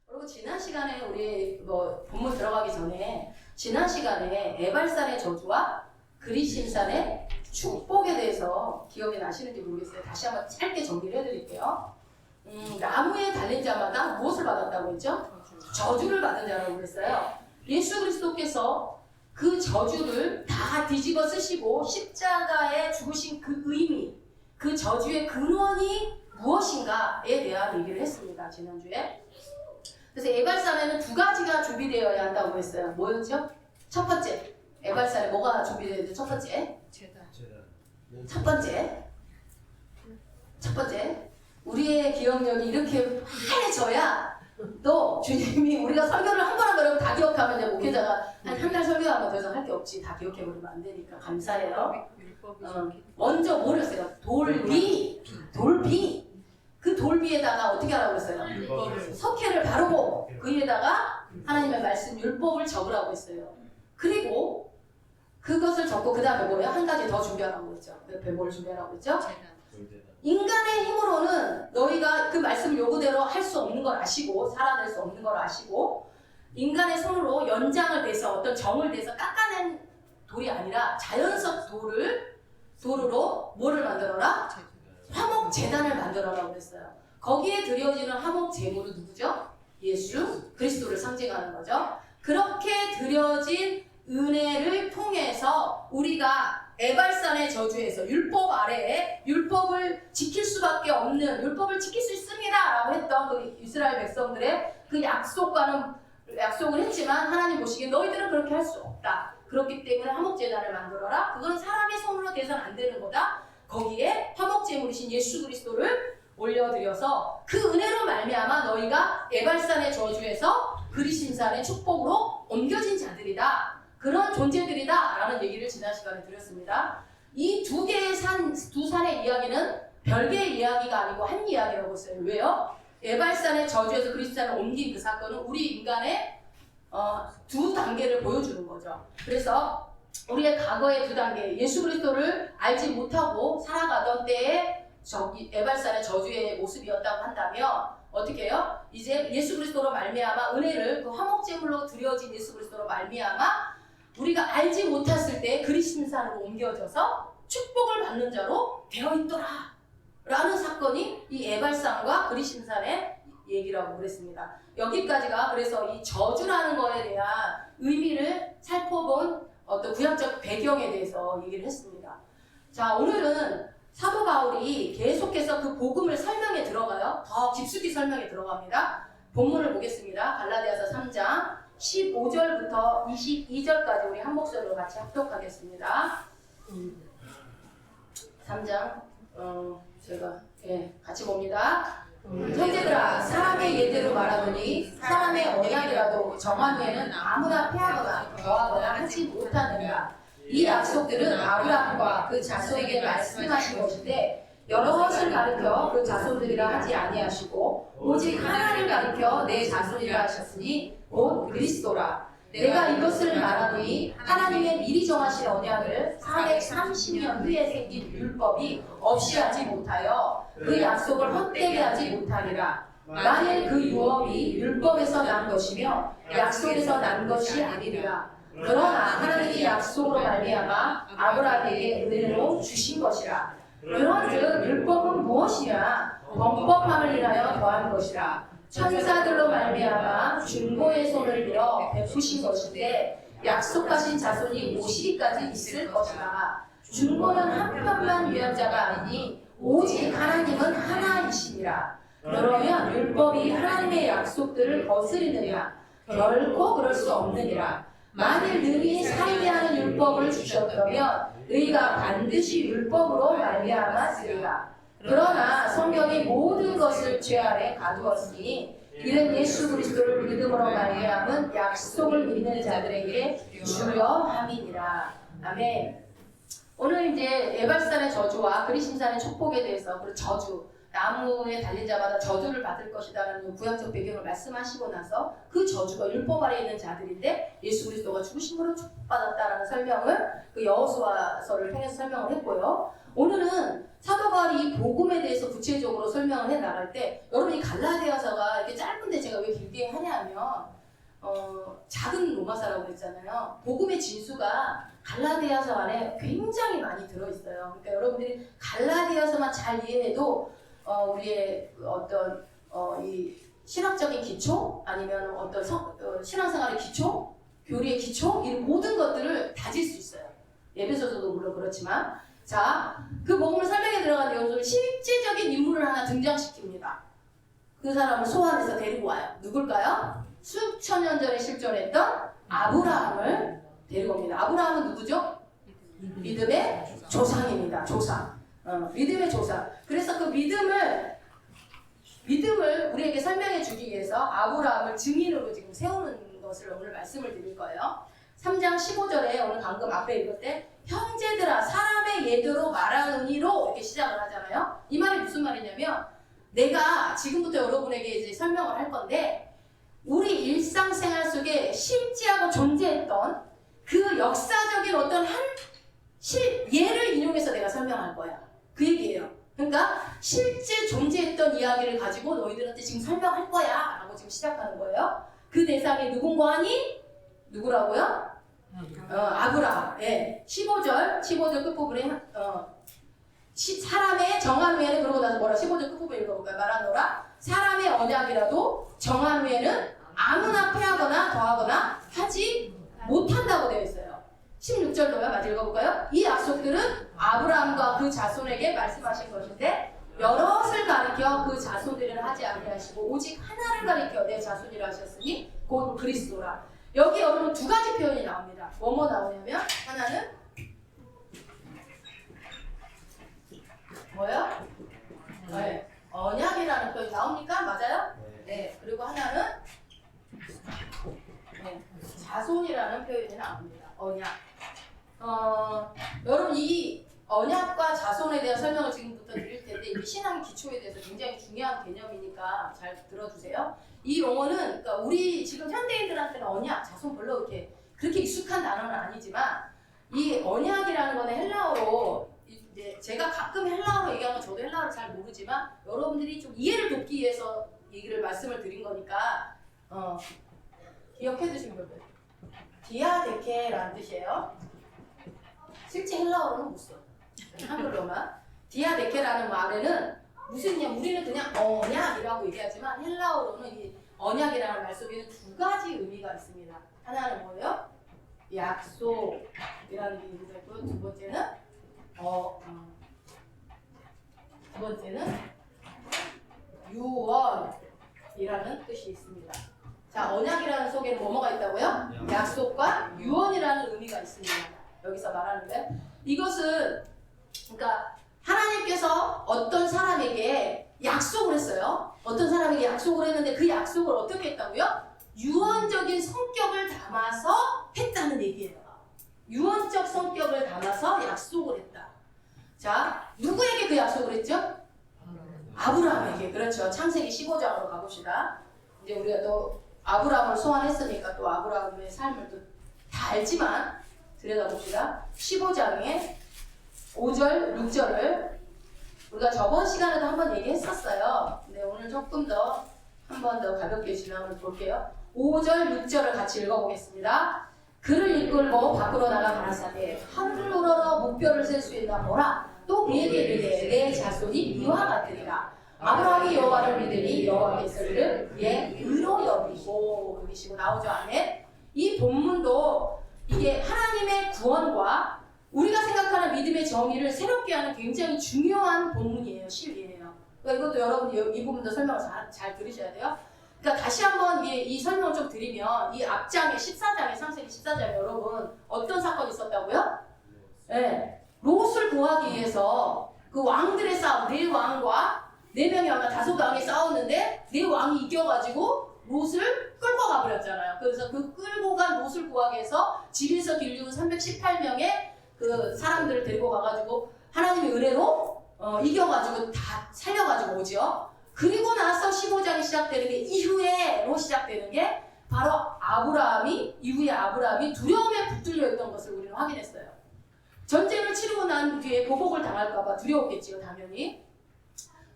그리고 지난 시간에 우리 본문 들어가기 전에 지난 시간에 에발산의 저주와 그리심산의 축복에 대해서 기억이 나시는지 모르겠어요. 다시 한번 짧게 정리를 해드릴게요. 나무에 달린 자마다 무엇을 받았다고 했죠? 저주를 받은 자라고 그랬어요. 예수 그리스도께서 그 저주를 다 뒤집어 쓰시고 십자가에 죽으신 그 의미, 그 저주의 근원이 무엇인가에 대한 얘기를 했습니다. 지난주에. 그래서 에발산에는 두 가지가 준비되어야 한다고 했어요. 뭐였죠? 첫 번째, 에발산에 뭐가 준비되어야 되죠? 첫 번째, 첫 번째, 우리의 기억력이 이렇게 하얘져야 또 주님이 우리가 설교를 한 번 하면 다 기억하면 이제 목회자가 한 달 설교하면 더 이상 할 게 없지. 다 기억해버리면 안 되니까 감사해요. 먼저 뭘 했어요? 돌비. 그 돌비에다가 어떻게 하라고 했어요? 석회를 바르고 그 위에다가 하나님의 말씀 율법을 적으라고 했어요. 그리고 그것을 적고 그 다음에 뭐예요? 한 가지 더 준비하라고 했죠. 옆에 뭘 준비하라고 했죠? 인간의 힘으로는 너희가 그 말씀 요구대로 할 수 없는 걸 아시고 살아낼 수 없는 걸 아시고 인간의 손으로 연장을 대서 어떤 정을 대서 깎아낸 돌이 아니라 자연석 돌으로 뭐를 만들어라? 화목 제단을 만들어라고 했어요. 거기에 드려지는 화목 제물은 누구죠? 예수 그리스도를 상징하는 거죠. 그렇게 드려진 은혜를 통해서 우리가 에발산의 저주에서 율법 아래에 율법을 지킬 수밖에 없는 율법을 지킬 수 있습니다 라고 했던 그 이스라엘 백성들의 그 약속을 했지만 하나님 보시기에 너희들은 그렇게 할 수 없다. 그렇기 때문에 화목제단을 만들어라. 그건 사람의 손으로 돼서는 안 되는 거다. 거기에 화목제물이신 예수 그리스도를 올려드려서 그 은혜로 말미암아 너희가 에발산의 저주에서 그리심산의 축복으로 옮겨진 자들이다. 그런 존재들이다 라는 얘기를 지난 시간에 드렸습니다. 이 두 개의 두 산의 이야기는 별개의 이야기가 아니고 한 이야기라고 했어요. 왜요? 에발산의 저주에서 그리스도산을 옮긴 그 사건은 우리 인간의 두 단계를 보여주는 거죠. 그래서 우리의 과거의 두 단계, 예수 그리스도를 알지 못하고 살아가던 때에 에발산의 저주의 모습이었다고 한다면 어떻게 해요? 이제 예수 그리스도로 말미암아 은혜를 그 화목제물로 드려진 예수 그리스도로 말미암아 우리가 알지 못했을 때 그리심산으로 옮겨져서 축복을 받는 자로 되어 있더라 라는 사건이 이 에발산과 그리심산의 얘기라고 그랬습니다. 여기까지가 그래서 이 저주라는 거에 대한 의미를 살펴본 어떤 구약적 배경에 대해서 얘기를 했습니다. 자, 오늘은 사도 바울이 계속해서 그 복음을 설명에 들어가요. 더 깊숙이 설명에 들어갑니다. 본문을 보겠습니다. 갈라디아서 3장 15절부터 22절까지 우리 한 목소리로 같이 합독하겠습니다. 3장 제가 같이 봅니다. 형제들아 사람의 예대로 말하노니 사람의 언약이라도 정한 후에는 아무나 폐하거나 더하거나 하지 못하느니라. 이 약속들은 아브라함과 그 자손에게 말씀하신 것인데 여러 것을 가르쳐 그 자손들이라 하지 아니하시고 오직 하나를 가르쳐 내 자손이라 하셨으니 곧 그리스도라. 내가 이것을 말하노니 하나님의 미리 정하신 언약을 430년 후에 생긴 율법이 없이 하지 못하여 그 약속을 헛되게 하지 못하리라. 만일 그 유업이 율법에서 난 것이며 약속에서 난 것이 아니리라. 그러나 하나님이 약속으로 말미암아 아브라함에게 은혜로 주신 것이라. 그런즉 율법은 무엇이냐? 범법함을 인하여 더한 것이라. 천사들로 말미암아 중보의 손을 들어 베푸신 것인데 약속하신 자손이 오시기까지 있을 것이라. 중보는 한 편만 위한 자가 아니니 오직 하나님은 하나이시니라. 그러면 율법이 하나님의 약속들을 거스리느냐? 결코 그럴 수 없느니라. 만일 능히 살게 하는 율법을 주셨다면 의가 반드시 율법으로 말미암았으리라. 그러나 성경이 모든 것을 죄 아래 가두었으니 이는 예수 그리스도를 믿음으로 말미암은 약속을 믿는 자들에게 주여함이니라. 아멘. 오늘 이제 에발산의 저주와 그리심산의 축복에 대해서 그리고 저주 나무에 달린 자마다 저주를 받을 것이다라는 구약적 배경을 말씀하시고 나서 그 저주가 율법 아래 있는 자들인데 예수 그리스도가 죽으심으로 축복받았다라는 설명을 그 여호수아서를 통해서 설명을 했고요. 오늘은 사도 바울이 이 복음에 대해서 구체적으로 설명을 해 나갈 때 여러분이 갈라디아서가 이렇게 짧은데 제가 왜 길게 하냐 왜냐하면 작은 로마서라고 그랬잖아요. 복음의 진수가 갈라디아서 안에 굉장히 많이 들어있어요. 그러니까 여러분들이 갈라디아서만 잘 이해해도 우리의 어떤 이 신학적인 기초 아니면 어떤 신앙생활의 기초, 교리의 기초 이런 모든 것들을 다질 수 있어요. 에베소서도 물론 그렇지만 자, 그 복음을 설명에 들어간 내용을 실제적인 인물을 하나 등장시킵니다. 그 사람을 소환해서 데리고 와요. 누굴까요? 수천 년 전에 실존했던 아브라함을 데리고 옵니다. 아브라함은 누구죠? 믿음의 조상입니다. 조상. 믿음의 조상. 그래서 그 믿음을 우리에게 설명해 주기 위해서 아브라함을 증인으로 지금 세우는 것을 오늘 말씀을 드릴 거예요. 3장 15절에 오늘 방금 앞에 읽을 때 형제들아 사람의 예대로 말하느니로 이렇게 시작을 하잖아요. 이 말이 무슨 말이냐면 내가 지금부터 여러분에게 이제 설명을 할 건데 우리 일상생활 속에 실제하고 존재했던 그 역사적인 어떤 예를 인용해서 내가 설명할 거야. 그 얘기예요. 그러니까 실제 존재했던 이야기를 가지고 너희들한테 지금 설명할 거야 라고 지금 시작하는 거예요. 그 대상이 누군고 하니? 누구라고요? 아브라함. 예. 15절 끝부분에 사람의 정한 후에는 그러고 나서 뭐라 15절 끝부분 읽어볼까요? 말하노라 사람의 언약이라도 정한 후에는 아무나 패하거나 더하거나 하지 못한다고 되어 있어요. 16절도요. 마저 읽어볼까요? 이 약속들은 아브라함과 그 자손에게 말씀하신 것인데 여럿을 가리켜 그 자손들을 하지 아니하시고 오직 하나를 가리켜 내 자손이라 하셨으니 곧 그리스도라. 여기 여러분 두 가지 표현이 나옵니다. 뭐뭐 나오냐면 하나는 뭐요? 네. 언약이라는 표현이 나옵니까? 맞아요? 네. 그리고 하나는 자손이라는 표현이 나옵니다. 언약. 여러분 이 언약과 자손에 대한 설명을 지금부터 드릴 텐데 이 신앙의 기초에 대해서 굉장히 중요한 개념이니까 잘 들어주세요. 이 용어는 그러니까 우리 지금 현대인들한테는 언약, 자손 별로 그렇게 익숙한 단어는 아니지만 이 언약이라는 거는 헬라어로 이제 제가 가끔 헬라어로 얘기하면 저도 헬라어를 잘 모르지만 여러분들이 좀 이해를 돕기 위해서 얘기를 말씀을 드린 거니까 기억해 두시면 돼요. 디아데케라는 뜻이에요. 실제 헬라어로는 못 써. 한글로만. 디아데케라는 말에는 무슨 우리는 그냥 언약이라고 얘기하지만 헬라어로는 이 언약이라는 말 속에는 두 가지 의미가 있습니다. 하나는 뭐예요? 약속이라는 의미가 있고요. 두 번째는 유언이라는 뜻이 있습니다. 자, 언약이라는 속에는 뭐가 있다고요? 약속과 유언이라는 의미가 있습니다. 여기서 말하는데 이것은 그러니까 하나님께서 어떤 사람에게 약속을 했어요. 어떤 사람에게 약속을 했는데 그 약속을 어떻게 했다고요? 유언적인 성격을 담아서 했다는 얘기예요. 유언적 성격을 담아서 약속을 했다. 자, 누구에게 그 약속을 했죠? 아브라함에게. 그렇죠. 창세기 15장으로 가봅시다. 이제 우리가 또 아브라함을 소환했으니까 또 아브라함의 삶을 또 다 알지만 들여다봅시다. 15장에 5절, 6절을 우리가 저번 시간에도 한번 얘기했었어요. 근데 오늘 조금 더 한 번 더 가볍게 진행을 볼게요. 5절, 6절을 같이 읽어보겠습니다. 그를 이끌고 밖으로 나가 가라사대 하늘로러 목표를 셀 수 있나 보라. 또 그에게 이르되 내 자손이 이와 같으리라. 아브라함이 여호와를 믿으니 여호와께서 그를 그의 의로 여기고 여기시고 나오죠. 안에 이 본문도 이게 하나님의 구원과 우리가 생각하는 믿음의 정의를 새롭게 하는 굉장히 중요한 본문이에요. 실리예요. 그러니까 이것도 여러분 이 부분도 설명을 잘 들으셔야 돼요. 그러니까 다시 한번 이 설명을 좀 드리면 이 앞장에 14장에 창세기 14장에 여러분 어떤 사건이 있었다고요? 네. 롯을 구하기 위해서 그 왕들의 싸움, 네 왕과 네 명의 왕과 다섯 왕이 싸웠는데 네 왕이 이겨가지고 롯을 끌고 가버렸잖아요. 그래서 그 끌고 간 롯을 구하기 위해서 집에서 길르는 318명의 그 사람들을 데리고 가가지고 하나님의 은혜로 이겨가지고 다 살려가지고 오죠. 그리고 나서 15장이 시작되는 게 이후에로 시작되는 게 바로 이후에 아브라함이 두려움에 붙들려 있던 것을 우리는 확인했어요. 전쟁을 치르고 난 뒤에 보복을 당할까봐 두려웠겠지요, 당연히.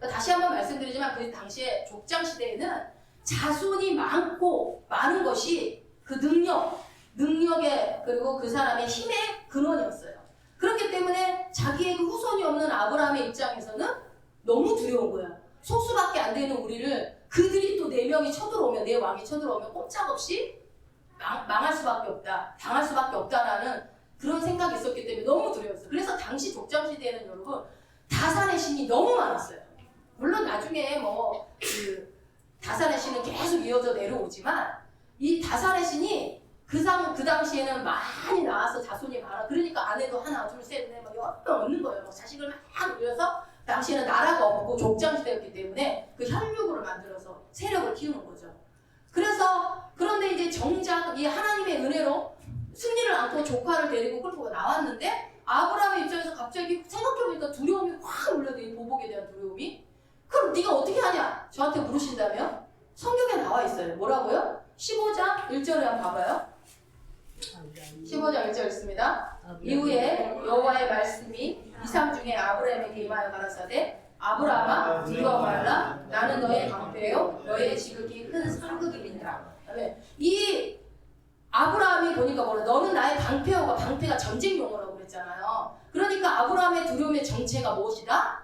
다시 한번 말씀드리지만 그 당시에 족장 시대에는 자손이 많은 것이 그 능력의 그리고 그 사람의 힘의 근원이었어요. 그렇기 때문에 자기의 그 후손이 없는 아브라함의 입장에서는 너무 두려운 거야. 속수밖에 안 되는 우리를 그들이 또 4명이 쳐들어오면, 내 왕이 쳐들어오면 꼼짝없이 망할 수밖에 없다, 당할 수밖에 없다라는 그런 생각이 있었기 때문에 너무 두려웠어요. 그래서 당시 족장시대에는 여러분 다산의 신이 너무 많았어요. 물론 나중에 그 다산의 신은 계속 이어져 내려오지만 이 다산의 신이 그 당시에는 많이 나와서 자손이 많아. 그러니까 아내도 하나, 둘, 셋, 넷 막 여러 명 얻는 거예요. 막 자식을 막 올려서 당시에는 나라가 없고 족장시대였기 때문에 그 혈육으로 만들어서 세력을 키우는 거죠. 그런데 이제 정작 이 하나님의 은혜로 승리를 안고 조카를 데리고 끌고 나왔는데 아브라함의 입장에서 갑자기 생각해보니까 두려움이 확 올려요. 이 보복에 대한 두려움이. 그럼 네가 어떻게 하냐? 저한테 물으신다면 성경에 나와 있어요. 뭐라고요? 15장 1절에 한번 봐봐요. 15장 1절 있습니다. 이후에 여호와의 말씀이 이상 중에 아브라함에게 임하여 가라사대 아브라함아 두려워 말라 나는 너의 방패요 너의 지극히 큰 상극이니라. 이 아브라함이 보니까 뭐래? 너는 나의 방패요가 방패가 전쟁 용어라고 그랬잖아요. 그러니까 아브라함의 두려움의 정체가 무엇이다?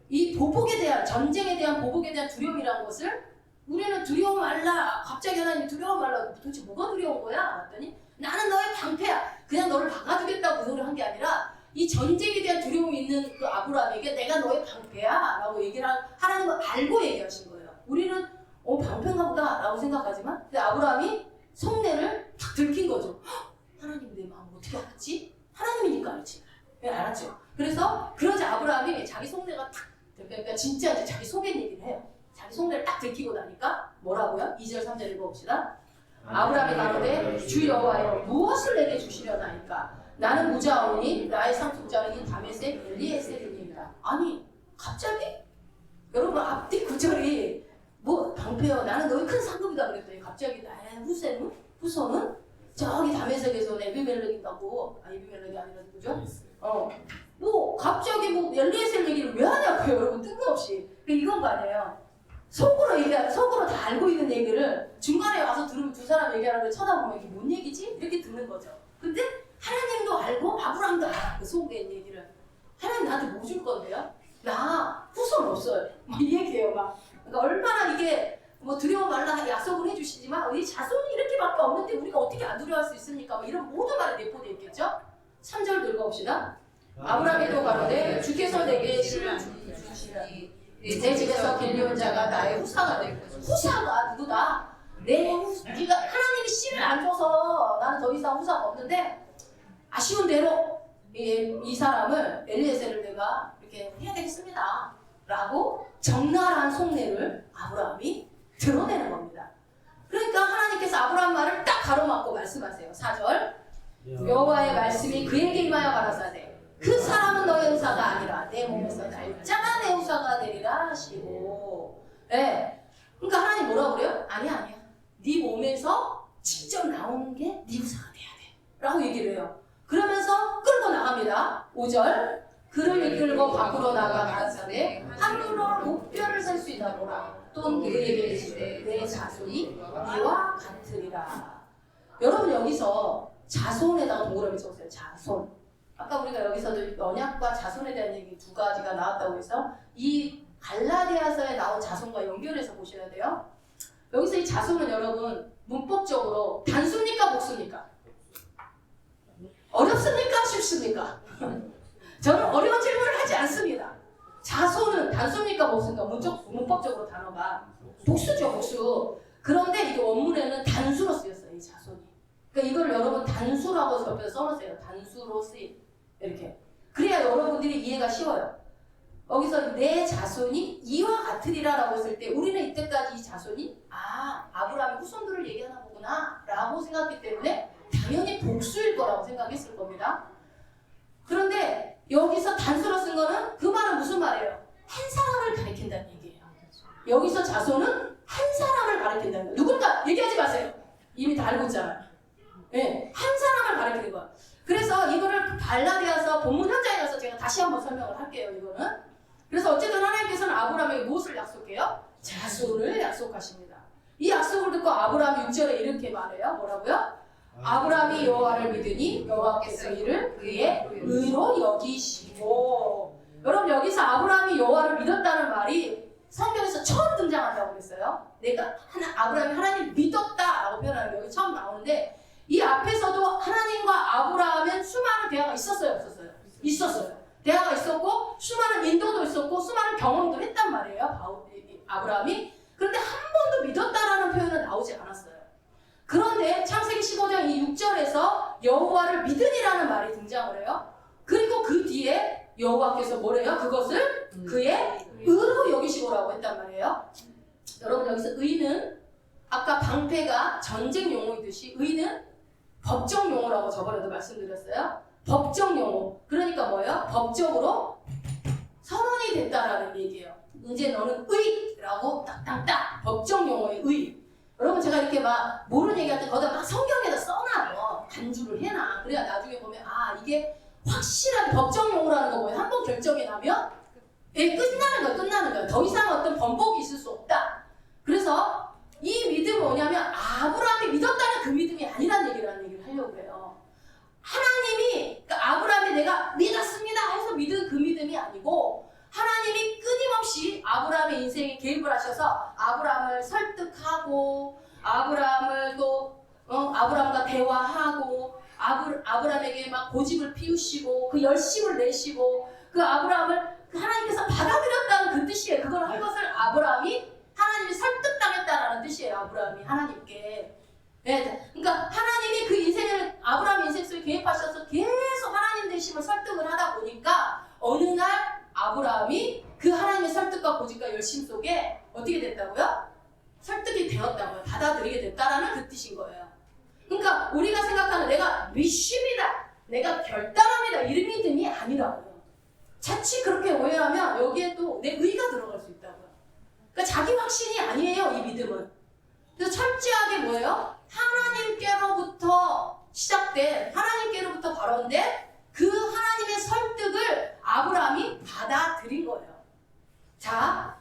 이 보복에 대한 전쟁에 대한 보복에 대한 두려움이라는 것을 우리는 두려워 말라. 갑자기 하나님이 두려워 말라. 도대체 뭐가 두려운 거야? 그랬더니 나는 너의 방패야. 그냥 너를 박아주겠다고 그 소리를 한 게 아니라 이 전쟁에 대한 두려움이 있는 그 아브라함에게 내가 너의 방패야 라고 얘기를 하라는 걸 알고 얘기하신 거예요. 우리는 방패인가 보다 라고 생각하지만 근데 아브라함이 속내를 딱 들킨 거죠. 하나님 내 마음 어떻게 알았지? 하나님이니까 알지. 네, 알았죠. 그래서 그러자 아브라함이 자기 속내가 딱 그러니까 진짜 이제 자기 속의 얘기를 해요. 자기 속내를 딱 들키고 나니까 뭐라고요? 2절 3절 읽어봅시다. 아브라함이 가로되 주 여호와여 무엇을 내게 주시려나이까 나는 무자오니 나의 상속자는 이 다메섹 엘리에셀이니이다. 아니 갑자기 여러분 앞뒤 구절이 뭐 방패여 나는 너희 큰 상급이다 그랬더니 갑자기 나의 후손은 저기 다메섹에서 에비멜렉이 있다고. 에비멜렉이 아니라 누구죠? 뭐 갑자기 뭐 엘리에셀 얘기를 왜 하냐고요 여러분. 뜬금없이. 이건 거 아니에요. 속으로 다 알고 있는 얘기를 중간에 와서 들으면 두 사람 얘기하는 걸 쳐다보면 이게 뭔 얘기지? 이렇게 듣는 거죠. 근데 하나님도 알고 아브라함도 알아. 그 속에 있는 얘기를. 하나님 나한테 뭐 줄 건데요? 나 후손 없어요. 막 이 얘기해요. 막. 그러니까 얼마나 이게 뭐 두려워 말라 약속을 해주시지만 우리 자손이 이렇게밖에 없는데 우리가 어떻게 안 두려워할 수 있습니까? 뭐 이런 모든 말이 내포되어 있겠죠? 3절 읽어봅시다. 아브라함에도 가로되 주께서 내게 씨를 주시라니 내 집에서 길리온 자가 나의 후사가 되고. 후사가 누구다? 네가 하나님이 씨를 안 줘서 나는 더 이상 후사가 없는데 아쉬운 대로 이 사람을 엘리에셀을 내가 이렇게 해야 되겠습니다 라고 적나라한 속내를 아브라함이 드러내는 겁니다. 그러니까 하나님께서 아브라함 말을 딱 가로막고 말씀하세요. 4절 여호와의 말씀이 그에게 임하여 가라사대 그 사람은 너의 후사가 아니라 내 몸에서 날짜가 내 후사가 되리라 하시고. 네. 그러니까 하나님 뭐라고 그래요? 아니야 네 몸에서 직접 나오는 게 네 후사가 돼야 돼 라고 얘기를 해요. 그러면서 끌고 나갑니다. 5절 그를 이끌고 밖으로 나가 가라사대 하늘로 목별을 셀 수 있다고라. 또 그에게 이르시되 내 자손이 이와 같으리라. 여러분 여기서 자손에다가 동그라미 쳐보세요. 자손. 아까 우리가 여기서도 언약과 자손에 대한 얘기 두 가지가 나왔다고 해서 이 갈라디아서에 나온 자손과 연결해서 보셔야 돼요. 여기서 이 자손은 여러분 문법적으로 단수입니까 복수입니까? 어렵습니까? 쉽습니까? 저는 어려운 질문을 하지 않습니다. 자손은 단수입니까 복수입니까? 문법적으로 단어가 복수죠 복수. 그런데 이게 원문에는 단수로 쓰였어요. 이 자손이. 그러니까 이걸 여러분 단수라고 옆에서 써놓으세요. 단수로 쓰임. 이렇게. 그래야 여러분들이 이해가 쉬워요. 여기서 내 자손이 이와 같으리라 라고 했을 때 우리는 이때까지 이 자손이 아브라함의 후손들을 얘기하나 보구나 라고 생각했기 때문에 당연히 복수일 거라고 생각했을 겁니다. 그런데 여기서 단수로 쓴 거는 그 말은 무슨 말이에요? 한 사람을 가리킨다는 얘기예요. 여기서 자손은 한 사람을 가리킨다는 거예요. 누군가 얘기하지 마세요. 이미 다 알고 있잖아요. 네, 한 사람을 가리키는 거예요. 그래서 이거를 갈라디아서 본문 현장에 가서 제가 다시 한번 설명을 할게요. 이거는. 그래서 어쨌든 하나님께서는 아브라함에게 무엇을 약속해요? 자손을 약속하십니다. 이 약속을 듣고 아브라함이 6절에 이렇게 말해요. 뭐라고요? 아브라함이 여호와를 믿으니 여호와께서 이를 그의 의로 여기시고. 여러분 여기서 아브라함이 여호와를 믿었다는 말이 성경에서 처음 등장한다고 그랬어요. 내가 아브라함이 하나님을 믿었다라고 표현하는 게 여기 처음 나오는데 이 앞에서도 하나님과 아브라함은 수많은 대화가 있었어요, 없었어요? 있었어요. 대화가 있었고 수많은 인도도 있었고 수많은 경험도 했단 말이에요. 아브라함이. 그런데 한 번도 믿었다라는 표현은 나오지 않았어요. 그런데 창세기 15장 이 6절에서 여호와를 믿으니라는 말이 등장을 해요. 그리고 그 뒤에 여호와께서 뭐래요? 그것을 그의 의로 여기시고라고 했단 말이에요. 여러분 여기서 의는 아까 방패가 전쟁 용어이듯이 의는 법정 용어라고 저번에도 말씀드렸어요. 법정 용어. 그러니까 뭐예요? 법적으로 선언이 됐다라는 얘기예요. 이제 너는 의라고 딱딱딱 법정 용어의 의. 여러분 제가 이렇게 막 모르는 얘기할 때 거기다 막 성경에다 써놔요. 간주를 해놔. 그래야 나중에 보면 아 이게 확실한 법정 용어라는 거 뭐예요? 한번 결정이 나면 끝나는 거야. 더 이상 어떤 번복이 있을 수 없다. 그래서 이 믿음은 뭐냐면 아브라함이 믿었다는 그 믿음이 아니라는 얘기를 하려고 해요. 하나님이 그러니까 아브라함이 내가 믿었습니다 해서 믿은 그 믿음이 아니고 하나님이 끊임없이 아브라함의 인생에 개입을 하셔서 아브라함을 설득하고 아브라함을 또 아브라함과 대화하고 아브라함에게 막 고집을 피우시고 그 열심을 내시고 그 아브라함을 하나님께서 받아들였다는 그 뜻이에요. 그걸 한 것을 아브라함이 하나님이 설득당했다라는 뜻이에요. 아브라함이 하나님께. 네, 그러니까 하나님이 그 인생을 아브라함 인생 속에 개입하셔서 계속 하나님 되심을 설득을 하다 보니까 어느 날 아브라함이 그 하나님의 설득과 고집과 열심 속에 어떻게 됐다고요? 설득이 되었다고요. 받아들이게 됐다라는 그 뜻인 거예요. 그러니까 우리가 생각하는 내가 믿습니다, 내가 결단합니다 이 믿음이 아니라고요. 자칫 그렇게 오해하면 여기에 또 내 의가 들어갈 수 있다고요. 그러니까 자기 확신이 아니에요 이 믿음은. 그래서 철저하게 뭐예요? 하나님께로부터 시작된 하나님께로부터 발언된 그 하나님의 설득을 아브라함이 받아들인 거예요. 자,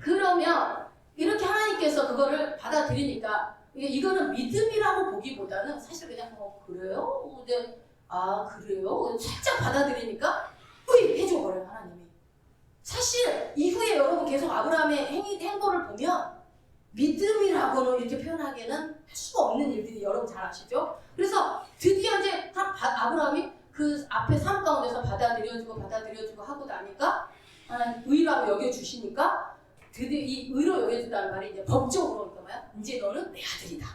그러면 이렇게 하나님께서 그거를 받아들이니까 이거는 믿음이라고 보기보다는 사실 그냥 그래요? 근데 그래요? 살짝 받아들이니까 해줘버려요 하나님이. 사실 이후에 여러분 계속 아브라함의 행보를 보면 믿음이라고는 이렇게 표현하기에는 할 수가 없는 일들이 여러분 잘 아시죠? 그래서 드디어 이제 아브라함이 그 앞에 삶 가운데서 받아들여주고 하고 나니까 의라고 여겨주시니까 드디어 이 의로 여겨준다는 말이 이제 법적으로 그러니까 뭐야? 이제 너는 내 아들이다.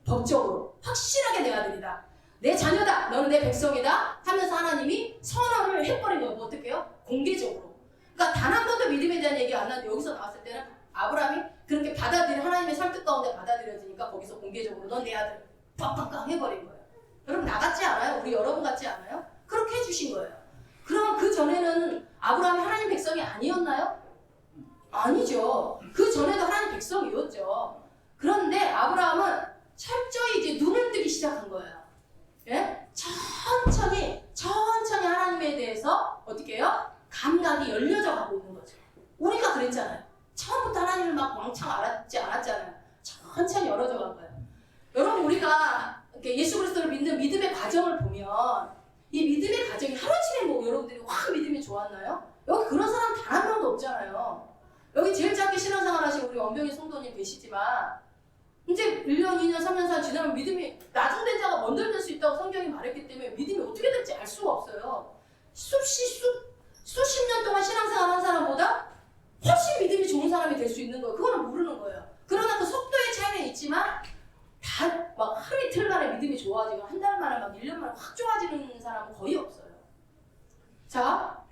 법적으로 확실하게 내 아들이다. 내 자녀다. 너는 내 백성이다. 하면서 하나님이 선언을 해버린 거예요. 뭐 어떻게 해요? 공개적으로. 그러니까 단 한 번도 믿음에 대한 얘기가 안 나는데 여기서 나왔을 때는 아브라함이 그렇게 하나님의 설득 가운데 받아들여지니까 거기서 공개적으로 넌 내 아들 빡빡빡 해버린 거예요. 여러분 나 같지 않아요? 우리 여러분 같지 않아요? 그렇게 해주신 거예요. 그럼 그 전에는 아브라함이 하나님 백성이 아니었나요? 아니죠. 그 전에도 하나님 백성이었죠. 그런데 아브라함은 철저히 이제 눈을 뜨기 시작한 거예요. 예? 천천히 하나님에 대해서 어떻게 해요? 감각이 열려져 가고 있는 거죠. 우리가 그랬잖아요. 처음부터 하나님을 막 왕창 알았지 않았잖아요. 천천히 열어져 간 거예요. 여러분 우리가 예수 그리스도를 믿는 믿음의 과정을 보면 이 믿음의 과정이 하루아침에 뭐 여러분들이 확 믿음이 좋았나요? 여기 그런 사람 단 한 명도 없잖아요. 여기 제일 짧게 신앙생활 하신 우리 원병희 성도님 계시지만 이제 1년, 2년, 3년, 4년 지나면 믿음이 나중된 자가 먼저 될 수 있다고 성경이 말했기 때문에 믿음이 어떻게 될지 알 수가 없어요. 수십 년 동안 신앙생활 한 사람보다 훨씬 믿음이 좋은 사람이 될 수 있는 거예요. 그거는 모르는 거예요. 그러나 그 속도의 차이는 있지만 다 막 하루 이틀 만에 믿음이 좋아지고 한 달 만에 막 1년 만에 확 좋아지는 사람은 거의 없어요. 자,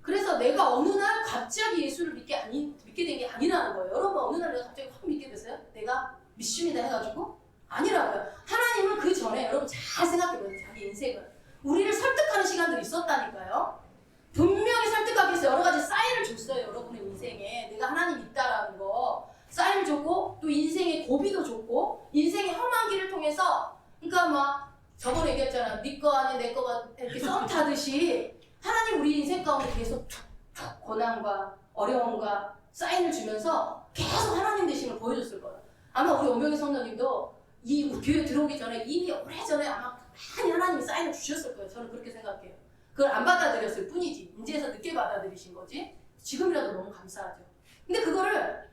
그래서 내가 어느 날 갑자기 예수를 믿게 된 게 아니라는 거예요. 여러분 어느 날 내가 갑자기 확 믿게 됐어요? 내가 믿습니다 해가지고? 아니라고요. 하나님은 그 전에 여러분 잘 생각해보세요. 자기 인생을. 우리를 설득하는 시간들이 있었다니까요. 분명히 설득하기 위해서 여러 가지 사인을 줬어요. 여러분의 인생에. 내가 하나님 있다라는 거. 사인을 줬고 또 인생의 고비도 줬고 인생의 험한 길을 통해서 그러니까 막 저번에 얘기했잖아. 네 거 아니 내 거가 이렇게 썸 타듯이 하나님 우리 인생 가운데 계속 툭툭 고난과 어려움과 사인을 주면서 계속 하나님 되심을 보여줬을 거예요. 아마 우리 오명희 성도님도 이 교회 들어오기 전에 이미 오래전에 아마 많이 하나님이 사인을 주셨을 거예요. 저는 그렇게 생각해요. 그걸 안 받아들였을 뿐이지. 이제서 늦게 받아들이신 거지. 지금이라도 너무 감사하죠. 근데 그거를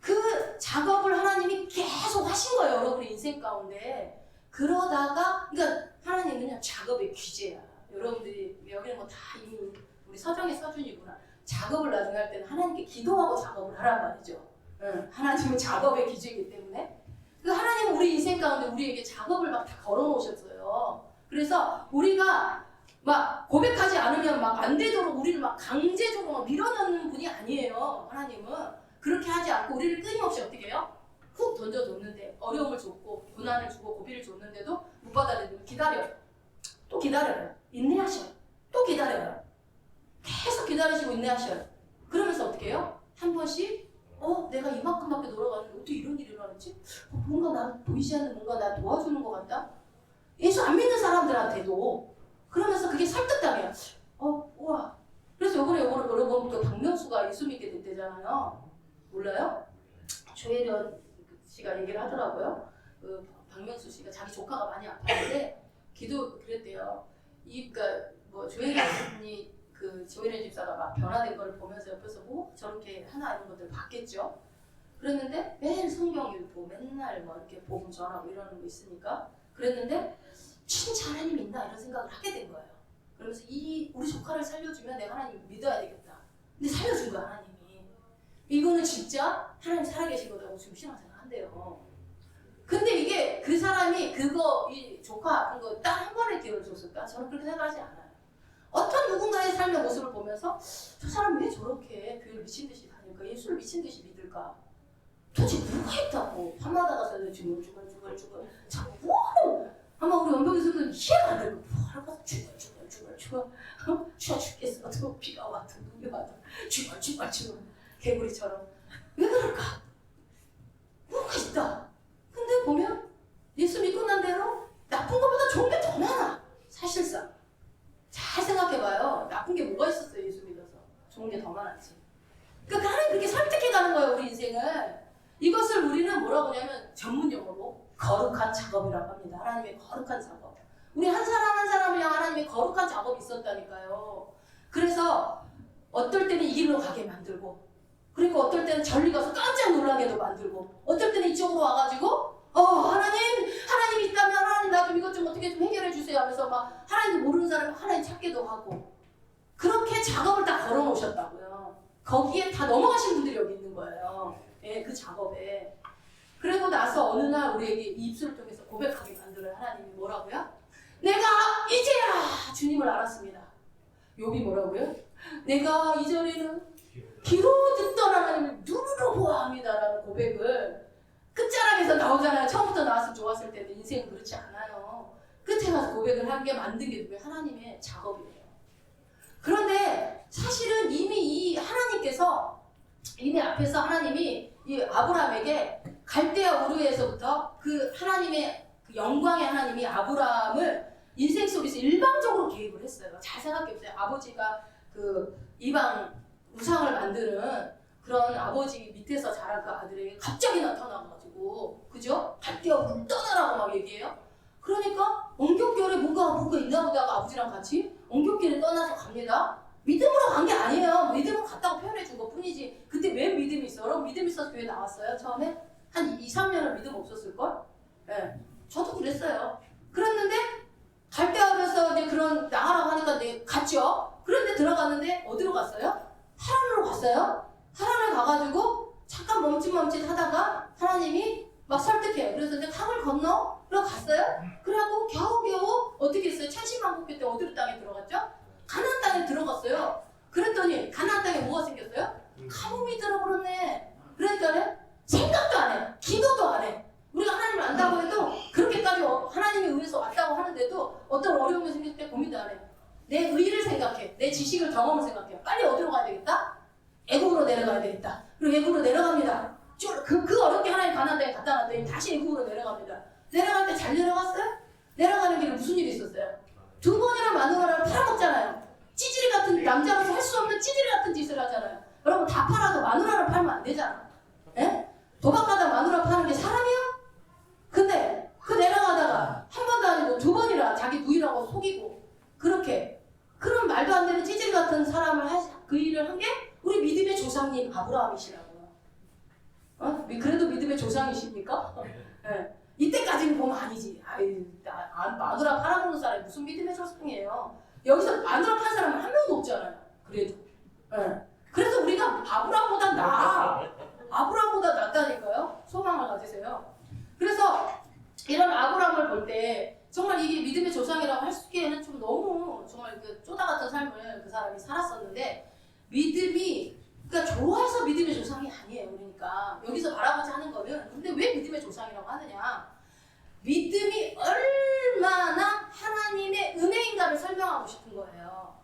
그 작업을 하나님이 계속 하신 거예요. 여러분의 인생 가운데. 그러다가 그러니까 하나님은요 작업의 귀재야. 여러분들이 여기는 뭐 다 이미 우리 서정의 서준이구나. 작업을 나중에 할 때는 하나님께 기도하고 작업을 하란 말이죠. 하나님은 작업의 귀재이기 때문에 그 하나님은 우리 인생 가운데 우리에게 작업을 막 다 걸어놓으셨어요. 그래서 우리가 막 고백하지 않으면 막 안 되도록 우리를 막 강제적으로 막 밀어넣는 분이 아니에요. 하나님은 그렇게 하지 않고 우리를 끊임없이 어떻게 해요? 훅 던져줬는데 어려움을 줬고 고난을 주고 고비를 줬는데도 못 받아들이면 기다려요. 또 기다려요. 인내하셔요. 또 기다려요. 계속 기다리시고 인내하셔요. 그러면서 어떻게 해요? 한 번씩 내가 이만큼밖에 놀아갔는데 어떻게 이런 일이 일어났지? 뭔가 나 보이지 않는 뭔가 나 도와주는 것 같다? 예수 안 믿는 사람들한테도 그러면서 그게 설득당해요. 우와. 그래서 요번에 여러분 또 박명수가 예수 믿게 됐대잖아요. 몰라요? 조혜련 씨가 얘기를 하더라고요. 그 박명수 씨가 자기 조카가 많이 아팠는데 그랬대요. 그러니까 뭐 조혜련이 그 조혜련 집사가 막 변화된 걸 보면서 옆에서 뭐 저렇게 하나 이런 것들 봤겠죠. 그랬는데 매일 성경 읽고 맨날 뭐 이렇게 복음 전하고 이러는 거 있으니까 그랬는데 진짜 하나님이 있나 이런 생각을 하게 된 거예요. 그러면서 우리 조카를 살려주면 내가 하나님 믿어야 되겠다. 근데 살려준 거야 하나님이. 이거는 진짜 하나님 살아계신 거라고 지금 신앙생활 한대요. 근데 이게 그 사람이 이 조카 아픈 거 딱 한 번에 기회를 줬을까? 저는 그렇게 생각하지 않아요. 어떤 누군가의 삶의 모습을 보면서 저 사람이 왜 저렇게 교회를 미친 듯이 다닐까? 예수를 미친 듯이 믿을까? 도대체 뭐가 있다고 밤마다 가서 죽을 자꾸 아마 우리 연병이 선생님 이해가 안 되고 뭐라고 죽을 추워 죽겠어. 비가 와도 눈이 와도 죽을 개구리처럼 왜 그럴까? 뭐가 있다. 근데 보면 예수 믿고 난 대로 나쁜 것보다 좋은 게 더 많아. 사실상 잘 생각해봐요. 나쁜 게 뭐가 있었어요? 예수 믿어서 좋은 게 더 많았지. 그러니까 하나님 그렇게 설득해가는 거예요. 우리 인생을. 이것을 우리는 뭐라고 하냐면 전문 용어로 거룩한 작업이라고 합니다. 하나님의 거룩한 작업. 우리 한 사람 한 사람이랑 하나님의 거룩한 작업이 있었다니까요. 그래서 어떨 때는 이 길로 가게 만들고 그리고 어떨 때는 전리 가서 깜짝 놀라게도 만들고 어떨 때는 이쪽으로 와가지고 하나님 있다면 하나님 나 좀 이것 좀 어떻게 좀 해결해 주세요 하면서 막 하나님도 모르는 사람이 하나님 찾기도 하고 그렇게 작업을 다 걸어놓으셨다고요. 거기에 다 넘어가신 분들이 여기 있는 거예요. 예, 그 작업에. 그리고 나서 어느 날 우리에게 입술을 통해서 고백하게 만들어요. 하나님이 뭐라고요? 내가 이제야 주님을 알았습니다. 욥이 뭐라고요? 내가 이전에는 귀로 듣던 하나님을 눈으로 보아합니다라는 고백을 끝자락에서 나오잖아요. 처음부터 나왔으면 좋았을 텐데 인생은 그렇지 않아요. 끝에 가서 고백을 한 게 만든 게 누구예요? 하나님의 작업이에요. 그런데 사실은 이미 이 하나님께서 이미 앞에서 하나님이 이 아브라함에게 갈대아 우르에서부터 그 하나님의 그 영광의 하나님이 아브라함을 인생 속에서 일방적으로 개입을 했어요. 잘 생각해보세요. 아버지가 그 이방 우상을 만드는 그런 아버지 밑에서 자란 그 아들에게 갑자기 나타나가지고 그죠? 갈대아 우르 떠나라고 막 얘기해요. 그러니까 엉겹결에 뭔가 있나 보다가 아버지랑 같이 엉겹결에 떠나서 갑니다. 믿음으로 간 게 아니에요. 믿음으로 갔다고 표현해 준 것 뿐이지. 그때 왜 믿음이 있어? 여러분 믿음 있어서 교회 나왔어요? 처음에? 한 2, 3년은 믿음 없었을걸? 네. 저도 그랬어요. 그랬는데 갈대아에서 이제 그런 나가라고 하니까 갔죠. 그런데 들어갔는데 어디로 갔어요? 하란으로 갔어요. 하란을 가가지고 잠깐 멈칫멈칫 하다가 하나님이 막 설득해요. 그래서 이제 강을 건너 갔어요. 그래갖고 겨우겨우 어떻게 했어요? 천신만국기 때 어디로 땅에 들어갔죠? 가나안 땅에 들어갔어요. 그랬더니 가나안 땅에 뭐가 생겼어요? 가뭄이 들어버렸네. 그러니까 생각도 안 해. 기도도 안 해. 우리가 하나님을 안다고 해도 그렇게까지 하나님의 의에서 왔다고 하는데도 어떤 어려움이 생길 때 고민도 안 해. 내 의를 생각해. 내 지식을 경험을 생각해. 빨리 어디로 가야 되겠다? 애국으로 내려가야 되겠다. 그리고 애국으로 내려갑니다. 그 어렵게 하나님 가나안 땅에 갖다 놨더니 다시 애국으로 내려갑니다. 내려갈 때 잘 내려갔어요? 내려가는 길에 무슨 일이 있었어요? 2번이나 마누라를 팔아먹잖아요. 찌질이 같은 남자로서 할 수 없는 찌질이 같은 짓을 하잖아요. 여러분 다 팔아도 마누라를 팔면 안 되잖아. 예? 도박하다 마누라 파는 게 사람이야? 근데 그 내려가다가 한 번도 아니고 두 번이나 자기 부인하고 속이고 그렇게 그런 말도 안 되는 찌질 같은 사람을 그 일을 한 게 우리 믿음의 조상님 아브라함이시라고요. 그래도 믿음의 조상이십니까? 네. 이때까지는 보면 아니지. 마누라 팔아먹는 사람이 무슨 믿음의 조상이에요. 여기서 마누라 판 사람은 한 명도 없잖아요. 그래도. 네. 그래서 우리가 아브라함보다 아브라함보다 낫다니까요. 소망을 가지세요. 그래서 이런 아브라함을 볼 때 정말 이게 믿음의 조상이라고 할 수기에는 좀 너무 정말 그 쪼다 같은 삶을 그 사람이 살았었는데 믿음이 그러니까 좋아서 믿음의 조상이 아니에요. 그러니까 여기서 바라보자 하는 거는 근데 왜 믿음의 조상이라고 하느냐? 믿음이 얼마나 하나님의 은혜인가를 설명하고 싶은 거예요.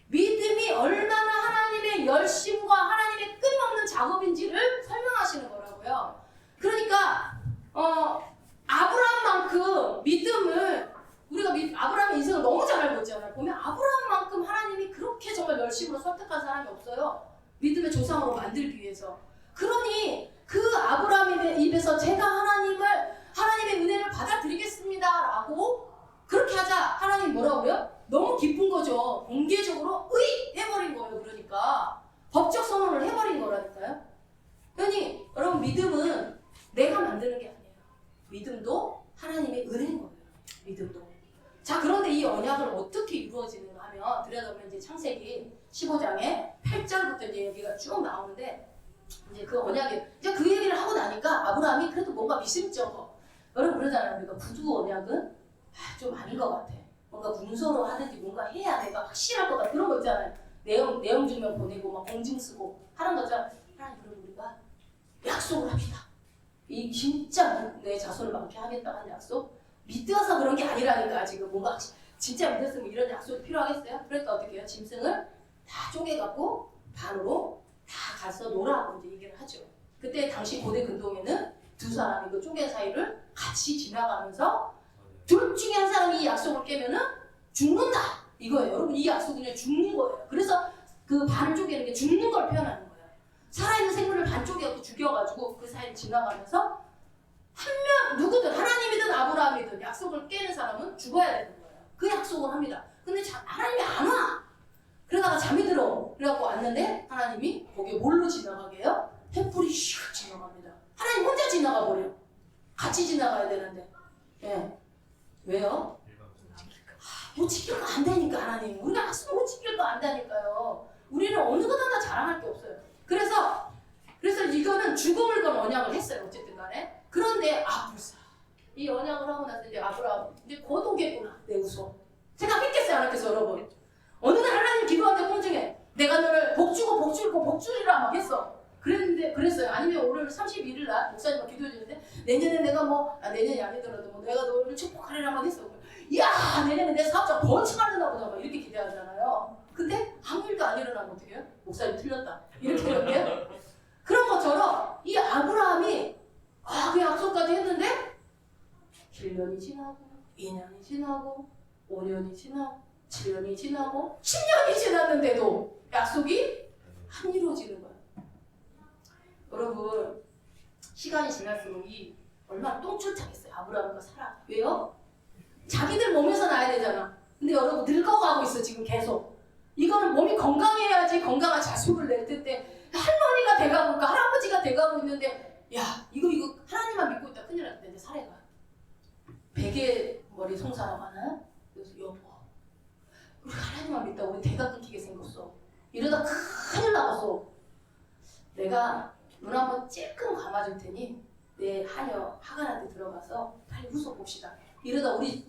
믿음이 얼마나 하나님의 열심과 하나님의 끊임없는 작업인지를 설명하시는 거라고요. 그러니까 아브라함만큼 믿음을 우리가 아브라함의 인생을 너무 잘 알고 있잖아요. 보면 아브라함만큼 하나님이 그렇게 정말 열심으로 선택한 사람이 없어요. 믿음의 조상으로 만들기 위해서. 그러니 그 아브라함의 입에서 제가 하나님의 은혜를 받아들이겠습니다 라고 그렇게 하자 하나님 뭐라고요? 너무 기쁜 거죠. 공개적으로 해버린 거예요. 그러니까 법적 선언을 해버린 거라니까요. 그러니 여러분 믿음은 내가 만드는 게 아니에요. 믿음도 하나님의 은혜인 거예요. 믿음도. 자, 그런데 이 언약을 어떻게 이루어지는가 하면 들여다보면 이제 창세기 15장에 8절부터 이제 여기가 쭉 나오는데 이제 그 언약이 이제 그 얘기를 하고 나니까 아브라함이 그래도 뭔가 미심쩍어. 여러분 그러잖아요. 우리가 구두 언약은 좀 아닌 것 같아. 뭔가 문서로 하든지 뭔가 해야 내가 확실할 것 같아. 그런 거 있잖아요. 내용 증명 보내고 막 공증 쓰고 하는 거잖아. 하나님 그럼 우리가 약속을 합시다. 이 진짜 내 자손을 많게 하겠다 하는 약속? 믿어서 그런 게 아니라니까. 지금 뭔가 진짜 믿었으면 이런 약속이 필요하겠어요? 그러니까 어떻게 해요? 짐승을 다 쪼개갖고 반으로 다 가서 놀아라고 이제 얘기를 하죠. 그때 당시 고대 근동에는 두 사람이 그 쪼갠 사이를 같이 지나가면서 둘 중에 한 사람이 이 약속을 깨면은 죽는다 이거예요. 여러분 이 약속은 죽는 거예요. 그래서 그 반을 쪼개는 게 죽는 걸 표현하는 거예요. 살아있는 생물을 반 쪼개갖고 죽여가지고 그 사이를 지나가면서 한 명 누구든 하나님이든 아브라함이든 약속을 깨는 사람은 죽어야 되는 거예요. 그 약속을 합니다. 근데 하나님이 안 와. 그러다가 잠이 들어. 그래갖고 왔는데 하나님이 거기에 뭘로 지나가게 해요? 횃불이 슉 지나갑니다. 하나님 혼자 지나가 버려. 같이 지나가야 되는데. 예. 왜요? 못 지킬 거 안 되니까 하나님. 우리가 약속 못 지킬 거 안 되니까요. 우리는 어느 것 하나 자랑할 게 없어요. 그래서 이거는 죽음을 건 언약을 했어요. 어쨌든 간에. 그런데 불사. 이 언약을 하고 나서 이제 아브라함 이제 곧 오겠구나. 내 우소. 생각했겠어요? 안 했겠어요? 여러분? 어느 날 하나님 기도하는데 공중에 내가 너를 복주고 복주고 복주리라 막 했어. 그랬어요. 아니면 오늘 31일 날 목사님과 기도해 주는데 내년에 내가 내년이 아니더라도 내가 너를 축복하리라 막 했어. 이야 내년에 내 사업자 번창하려나 보다 막 이렇게 기대하잖아요. 근데 아무 일도 안 일어나면 어떻게 해요? 목사님 틀렸다. 이렇게 그런 것처럼 이 아브라함이 그 약속까지 했는데 1년이 지나고 2년이 지나고 5년이 지나고 7년이 지나고 10년이 지났는데도 약속이 안 이루어지는 거예요. 여러분 시간이 지날수록 얼마나 똥줄타겠어요. 아브라함과 사라. 왜요? 자기들 몸에서 나야 되잖아. 근데 여러분 늙어가고 있어 지금 계속. 이거는 몸이 건강해야지 건강한 자손을 낼 텐데 할머니가 돼가고 있고 할아버지가 돼가고 있는데 야 이거 하나님만 믿고 있다 큰일 났다. 이제 사례가 베개 머리 송사라고 하나요? 그래서 여보 우리 하나님만 믿다고 우리 대가 끊기게 생겼어. 이러다 큰일 나갔어. 내가 눈 한번 찔끔 감아줄 테니 내 하간한테 들어가서 빨리 후소 봅시다. 이러다 우리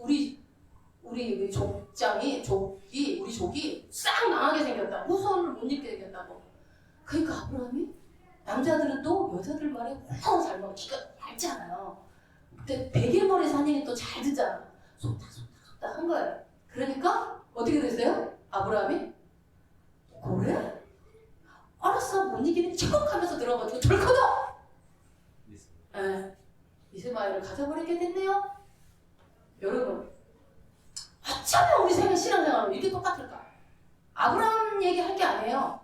우리 족이 싹 망하게 생겼다. 후손을 못 입게 생겼다고. 그러니까 아브라함이 남자들은 또 여자들 말에 너무 잘 먹어. 기가 맑잖아요. 근데 베개머리에서 한 얘기 또 잘 듣잖아. 속닥 한 거예요. 그러니까 어떻게 됐어요? 아브라함이 그래? 알았어 못 이기는 척하면서 들어가지고 덜커덕 이스마엘을 가져버리게 됐네요. 여러분 어쩌면 우리 신앙생활은 이렇게 똑같을까? 아브라함 얘기할 게 아니에요.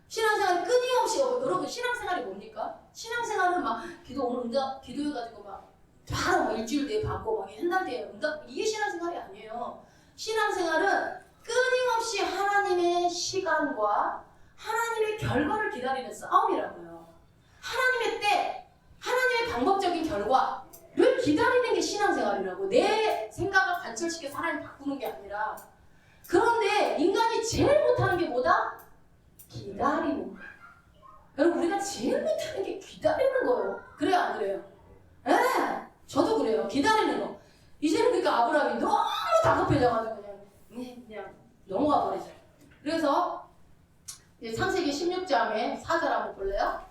신앙생활 끊임없이 여러분 신앙생활 신앙생활이 뭡니까? 신앙생활은 막 기도 오늘 응답 기도해가지고 막 바로 막 일주일 뒤에 받고 막 한 달 뒤에 응답 이게 신앙생활이 아니에요. 신앙생활은 끊임없이 하나님의 시간과 하나님의 결과를 기다리는 싸움이라고요. 하나님의 때, 하나님의 방법적인 결과를 기다리는 게 신앙생활이라고. 내 생각을 관철시켜서 하나님 바꾸는 게 아니라. 그런데 인간이 제일 못하는 게 뭐다? 기다리는 거예요. 여러분 우리가 제일 못하는 게 기다리는 거예요. 그래요 안 그래요? 예, 저도 그래요. 기다리는 거. 이제는 그러니까 아브라함이 너무 다급해져가지고 그냥 넘어가 버리죠. 그래서 이제 창세기 16장에 4절 한번 볼래요?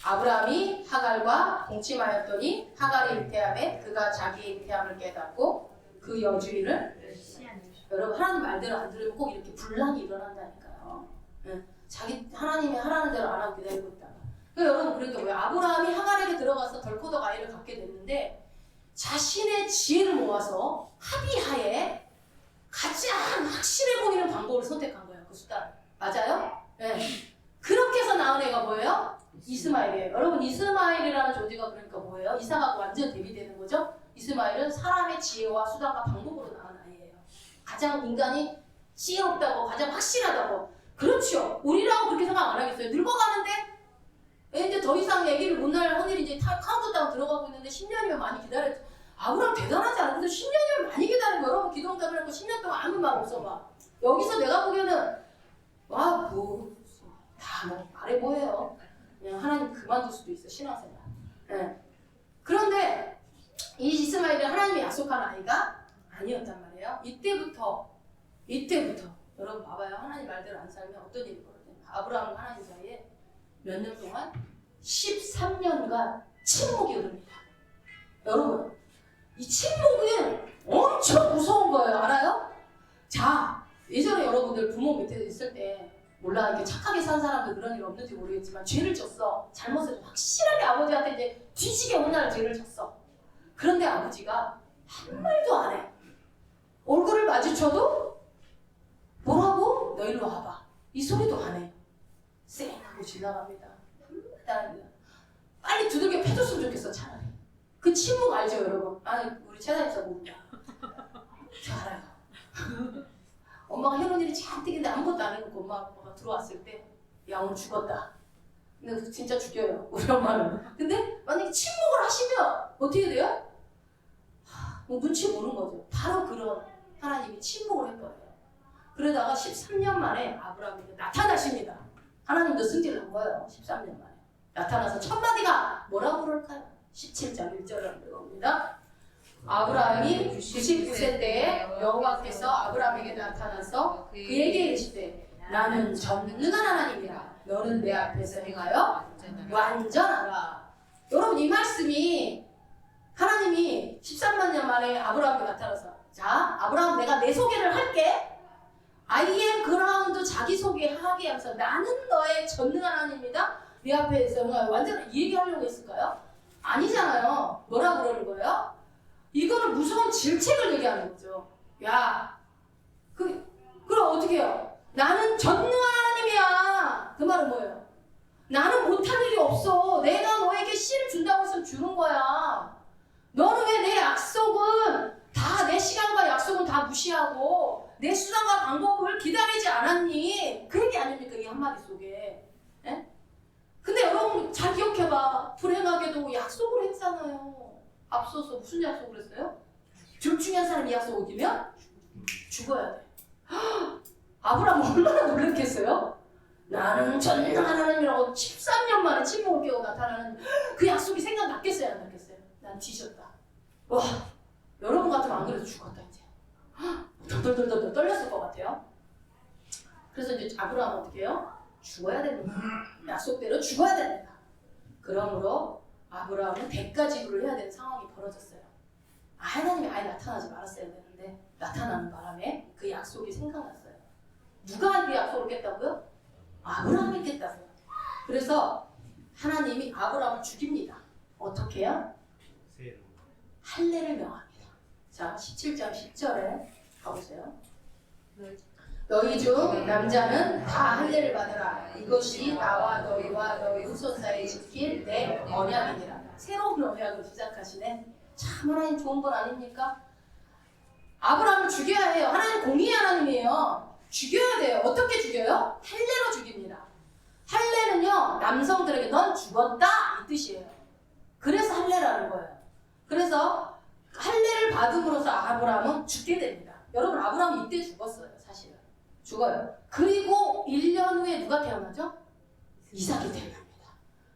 아브라함이 하갈과 동침하였더니 하갈이 잉태하매 그가 자기의 잉태함을 깨닫고 그 여주인을 여러분 하나님 말대로 안 들으면 꼭 이렇게 분란이 일어난다니까요. 예. 자기 하나님이 하라는 대로 안 하고 기다리고 있다가. 그러니까 여러분 그러니까 왜 아브라함이 하갈에게 들어가서 덜코덕 아이를 갖게 됐는데 자신의 지혜를 모아서 합의하에 가장 확실해 보이는 방법을 선택한 거예요. 그 수단. 맞아요? 네. 그렇게 해서 낳은 애가 뭐예요? 이스마엘이에요. 여러분 이스마엘이라는 존재가 그러니까 뭐예요? 이삭하고 완전 대비되는 거죠? 이스마엘은 사람의 지혜와 수단과 방법으로 낳은 아이예요. 가장 인간이 지혜롭다고 가장 확실하다고. 그렇죠. 우리라고 그렇게 생각 안 하겠어요. 늙어가는데 이제 더 이상 얘기를 못 날 확률이 이제 카운트다운 들어가고 있는데 10년이면 많이 기다렸죠. 아브라함 대단하지 않아? 근데 10년이면 많이 기다린 거야. 여러분 기도 응답을 하고 10년 동안 아무 말 없어 봐. 여기서 내가 보기에는 와 뭐 다 뭐 말해 뭐예요. 그냥 하나님 그만둘 수도 있어 신앙생활. 네. 그런데 이 이스마엘은 하나님이 약속한 아이가 아니었단 말이에요. 이때부터 여러분 봐봐요. 하나님 말대로 안 살면 어떤 일이 벌어져요. 아브라함과 하나님 사이에 몇 년 동안 13년간 침묵이 흐릅니다. 여러분 이 침묵은 엄청 무서운 거예요. 알아요? 자, 예전에 여러분들 부모 밑에 있을 때 몰라 이렇게 착하게 산 사람들 그런 일 없는지 모르겠지만 죄를 졌어. 잘못을 확실하게 아버지한테 이제 뒤지게 혼날 죄를 졌어. 그런데 아버지가 한 말도 안 해. 얼굴을 마주쳐도 뭐라고? 너 일로 와봐. 이 소리도 안 해요. 쌩 하고 지나갑니다. 빨리 두들겨 패줬으면 좋겠어 차라리. 그 침묵 알죠 여러분? 아니 우리 최다입사 모른다. 저 알아요. 엄마가 해놓은 일이 잔뜩 있는데 아무것도 안 해놓고 엄마 아빠가 들어왔을 때 야 오늘 죽었다. 근데 진짜 죽여요 우리 엄마는. 근데 만약에 침묵을 하시면 어떻게 돼요? 뭐 눈치 보는 거죠. 바로 그런 하나님이 침묵을 해버려요. 그러다가 13년 만에 아브라함에게 나타나십니다. 하나님도 승질난 거예요. 13년 만에 나타나서 첫 마디가 뭐라고 그럴까요? 17장 1절을 읽어봅니다. 아브라함이 99세 때에 여호와께서 아브라함에게 나타나서 그에게 이르시되 나는 전능한 하나님이라 너는 내 앞에서 행하여 완전하라. 여러분 이 말씀이 하나님이 13만 년 만에 아브라함에게 나타나서 자 아브라함 내가 내 소개를 할게. I am 그라운드 자기소개하게 하면서 나는 너의 전능한 하나님이다. 내 앞에서 완전 이 얘기하려고 했을까요? 아니잖아요. 뭐라 그러는 거예요? 이거는 무서운 질책을 얘기하는 거죠. 야, 그럼 어떻게 해요? 나는 전능한 하나님이야. 그 말은 뭐예요? 나는 못할 일이 없어. 내가 너에게 씨를 준다고 해서 주는 거야. 너는 왜 내 약속은 다 내 시간과 약속은 다 무시하고 내 수단과 방법을 기다리지 않았니? 그 얘기 아닙니까? 이 한마디 속에. 에? 근데 여러분 잘 기억해봐. 불행하게도 약속을 했잖아요. 앞서서 무슨 약속을 했어요? 둘 중에 한 사람이 약속 어기면 죽어야 돼. 아브라함 얼마나 놀랐겠어요? 나는 전능한 하나님이라고 13년 만에 침묵을 깨고 나타나는 그 약속이 생각났겠어요? 안 났겠어요? 난 뒤졌다. 와, 여러분 같으면 안 그래도 죽었다 이제. 덜덜덜덜 떨렸을 것 같아요. 그래서 이제 아브라함은 어떻게 해요? 죽어야 됩니다. 약속대로 죽어야 됩니다. 그러므로 아브라함은 대가 지불을 해야 되는 상황이 벌어졌어요. 하나님이 아예 나타나지 말았어야 되는데 나타나는 바람에 그 약속이 생각났어요. 누가 그 약속을 깼다고요? 아브라함이 깼다고요. 그래서 하나님이 아브라함을 죽입니다. 어떻게 해요? 할례를 명합니다. 자, 17장 10절에 가보세요. 너희 중 남자는 다 할례를 받으라. 이것이 나와 너희와 너희 후손 사이에 지킬 내 언약이니라. 새로운 언약을 시작하시네. 참 하나님 좋은 분 아닙니까? 아브라함을 죽여야 해요. 하나님 공의의 하나님이에요. 죽여야 돼요. 어떻게 죽여요? 할례로 죽입니다. 할례는요, 남성들에게 넌 죽었다 이 뜻이에요. 그래서 할례라는 거예요. 그래서 할례를 받음으로써 아브라함은 죽게 됩니다. 여러분, 아브라함이 이때 죽었어요. 사실은 죽어요. 그리고 1년 후에 누가 태어나죠? 이삭이 태어납니다.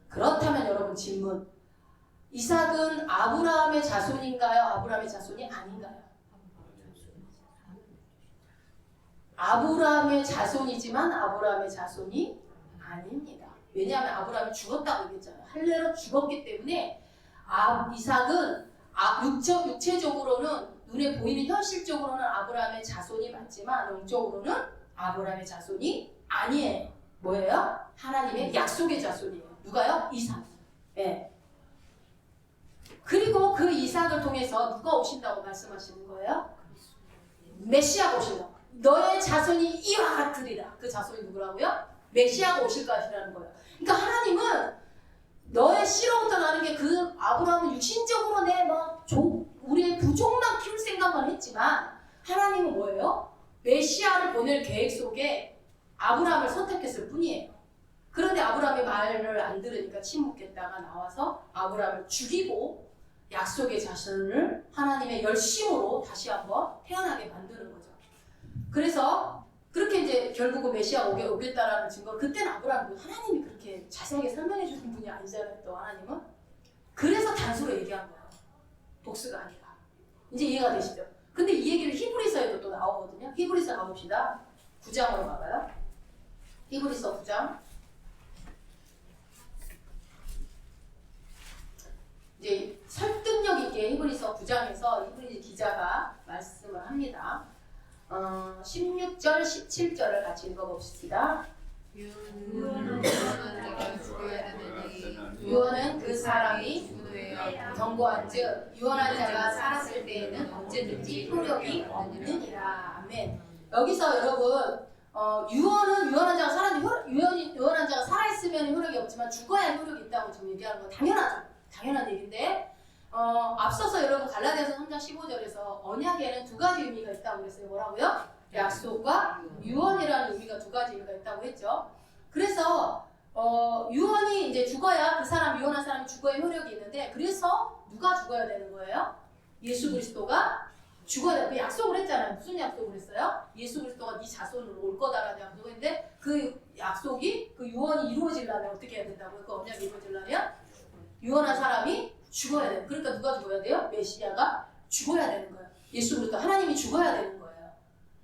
그렇다면 여러분, 질문, 이삭은 아브라함의 자손인가요? 아브라함의 자손이 아닌가요? 아브라함의 자손이지만 아브라함의 자손이 아닙니다. 왜냐하면 아브라함이 죽었다고 얘기했잖아요. 할례로 죽었기 때문에 이삭은 육체적으로는 눈에 보이는 현실적으로는 아브라함의 자손이 맞지만 영적으로는 아브라함의 자손이 아니에요. 뭐예요? 하나님의 약속의 자손이에요. 누가요? 이삭. 네. 그리고 그 이삭을 통해서 누가 오신다고 말씀하시는 거예요? 메시아가 오신다고. 너의 자손이 이와 같으리라. 그 자손이 누구라고요? 메시아가 오실 것이라는 거예요. 그러니까 하나님은 너의 씨로부터 나는 게 그 아브라함은 육신적으로 우리의 부족만 키울 생각만 했지만 하나님은 뭐예요? 메시아를 보낼 계획 속에 아브라함을 선택했을 뿐이에요. 그런데 아브라함이 말을 안 들으니까 침묵했다가 나와서 아브라함을 죽이고 약속의 자손을 하나님의 열심으로 다시 한번 태어나게 만드는 거죠. 그래서 그렇게 이제 결국은 메시아가 오겠다라는 증거. 그때는 아브라함은 하나님이 그렇게 자세하게 설명해 주는 분이 아니잖아요. 또 하나님은. 그래서 단수로 얘기한 거예요. 복수가 아니라. 이제 이해가 되시죠? 근데 이 얘기를 히브리서에도 또 나오거든요. 히브리서 가봅시다. 9장으로 가봐요. 히브리서 9장. 이제 설득력 있게 히브리서 9장에서 히브리 기자가 말씀을 합니다. 16절, 17절을 같이 읽어봅시다. 유언은 그 사람이 경고한즉 유언한 자가 살았을 때에는 언제든지 효력이 없느니라. 아멘. 여기서 여러분 유언은 유언한 자가 유언한 자가 살아있으면 효력이 없지만 죽어야 효력이 있다고 지금 얘기하는 건 당연하죠. 당연한 얘기인데 앞서서 여러분 갈라디아서 3장 15절에서 언약에는 두 가지 의미가 있다고 그랬어요. 뭐라고요? 약속과 유언이라는 의미가 두 가지 의미가 있다고 했죠. 그래서 유언이 이제 죽어야 그 사람 유언한 사람이 죽어야 효력이 있는데 그래서 누가 죽어야 되는 거예요? 예수 그리스도가 죽어야 돼. 그 약속을 했잖아요. 무슨 약속을 했어요? 예수 그리스도가 네 자손으로 올 거다라는 약속을 했는데 그 약속이 그 유언이 이루어지려면 어떻게 해야 된다고요? 그 언약이 이루어지려면 유언한 사람이 죽어야 돼요. 그러니까 누가 죽어야 돼요? 메시아가 죽어야 되는 거예요. 예수 그리스도 하나님이 죽어야 되는 거예요.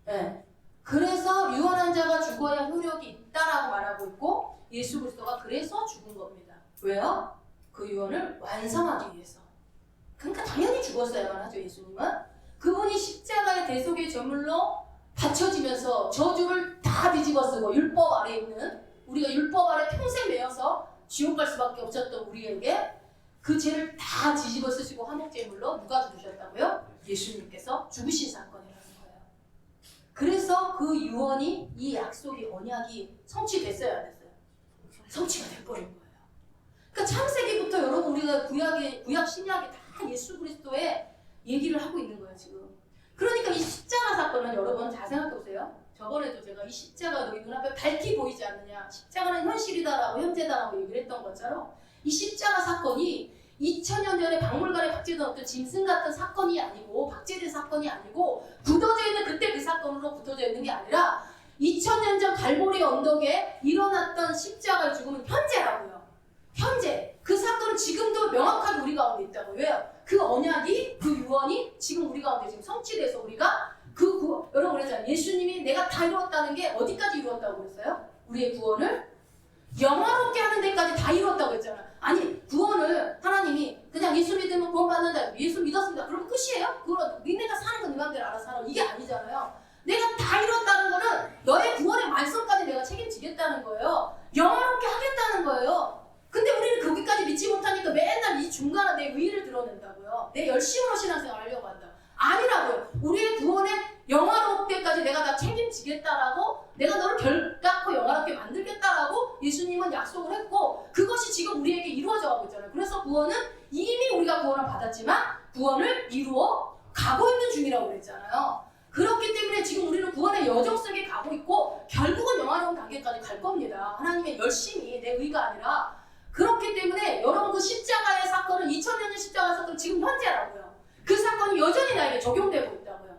네. 그래서 유언한 자가 죽어야 효력이 있다라고 말하고 있고 예수 그리스도가 그래서 죽은 겁니다. 왜요? 그 유언을 완성하기 위해서. 그러니까 당연히 죽었어야만 하죠. 예수님은. 그분이 십자가의 대속의 제물로 바쳐지면서 저주를 다 뒤집어 쓰고 율법 아래 있는 우리가 율법 아래 평생 매여서 지옥 갈 수밖에 없었던 우리에게 그 죄를 다 뒤집어 쓰시고 화목제물로 누가 죽으셨다고요? 예수님께서 죽으신 사건이라는 거예요. 그래서 그 유언이 이 약속이 언약이 성취됐어야 안 됐어요? 성취가 돼버린 거예요. 그러니까 창세기부터 여러분 우리가 구약 신약에 다 예수 그리스도의 얘기를 하고 있는 거예요 지금. 그러니까 이 십자가 사건은 여러분 잘 생각해 보세요. 저번에도 제가 이 십자가 너희 눈앞에 밝히 보이지 않느냐, 십자가는 현실이다라고 현재다라고 얘기를 했던 것처럼 이 십자가 사건이 2000년 전에 박물관에 박제된 어떤 짐승 같은 사건이 아니고 박제된 사건이 아니고 굳어져 있는 그때 그 사건으로 굳어져 있는 게 아니라 2000년 전 갈보리 언덕에 일어났던 십자가의 죽음은 현재라고요. 현재. 그 사건은 지금도 명확하게 우리 가운데 있다고. 왜요? 그 언약이, 그 유언이 지금 우리 가운데 지금 성취돼서 우리가 여러분 그랬잖아요. 예수님이 내가 다 이루었다는 게 어디까지 이루었다고 그랬어요? 우리의 구원을 영화롭게 하는 데까지 다 이루었다고 했잖아요. 아니 구원을 하나님이 그냥 예수 믿으면 구원 받는다. 예수 믿었습니다. 그러면 끝이에요? 그거 니네가 사는 건 네 맘대로 알아서 살아. 이게 아니잖아요. 내가 다 이뤘다는 거는 너의 구원의 완성까지 내가 책임지겠다는 거예요. 영화롭게 하겠다는 거예요. 근데 우리는 거기까지 믿지 못하니까 맨날 이 중간에 내 의의를 드러낸다고요. 내 열심으로 신앙생활 하려고 한다. 아니라고요. 우리의 구원의 영화롭게까지 내가 다 책임지겠다라고 예수님은 약속을 했고 그것이 지금 우리에게 이루어져 가고 있잖아요. 그래서 구원은 이미 우리가 구원을 받았지만 구원을 이루어 가고 있는 중이라고 그랬잖아요. 그렇기 때문에 지금 우리는 구원의 여정 속에 가고 있고 결국은 영화로운 단계까지 갈 겁니다. 하나님의 열심히 내 의가 아니라. 그렇기 때문에 여러분 그 십자가의 사건은 2000년 전 십자가 사건은 지금 현재라고요. 그 사건이 여전히 나에게 적용되고 있다고요.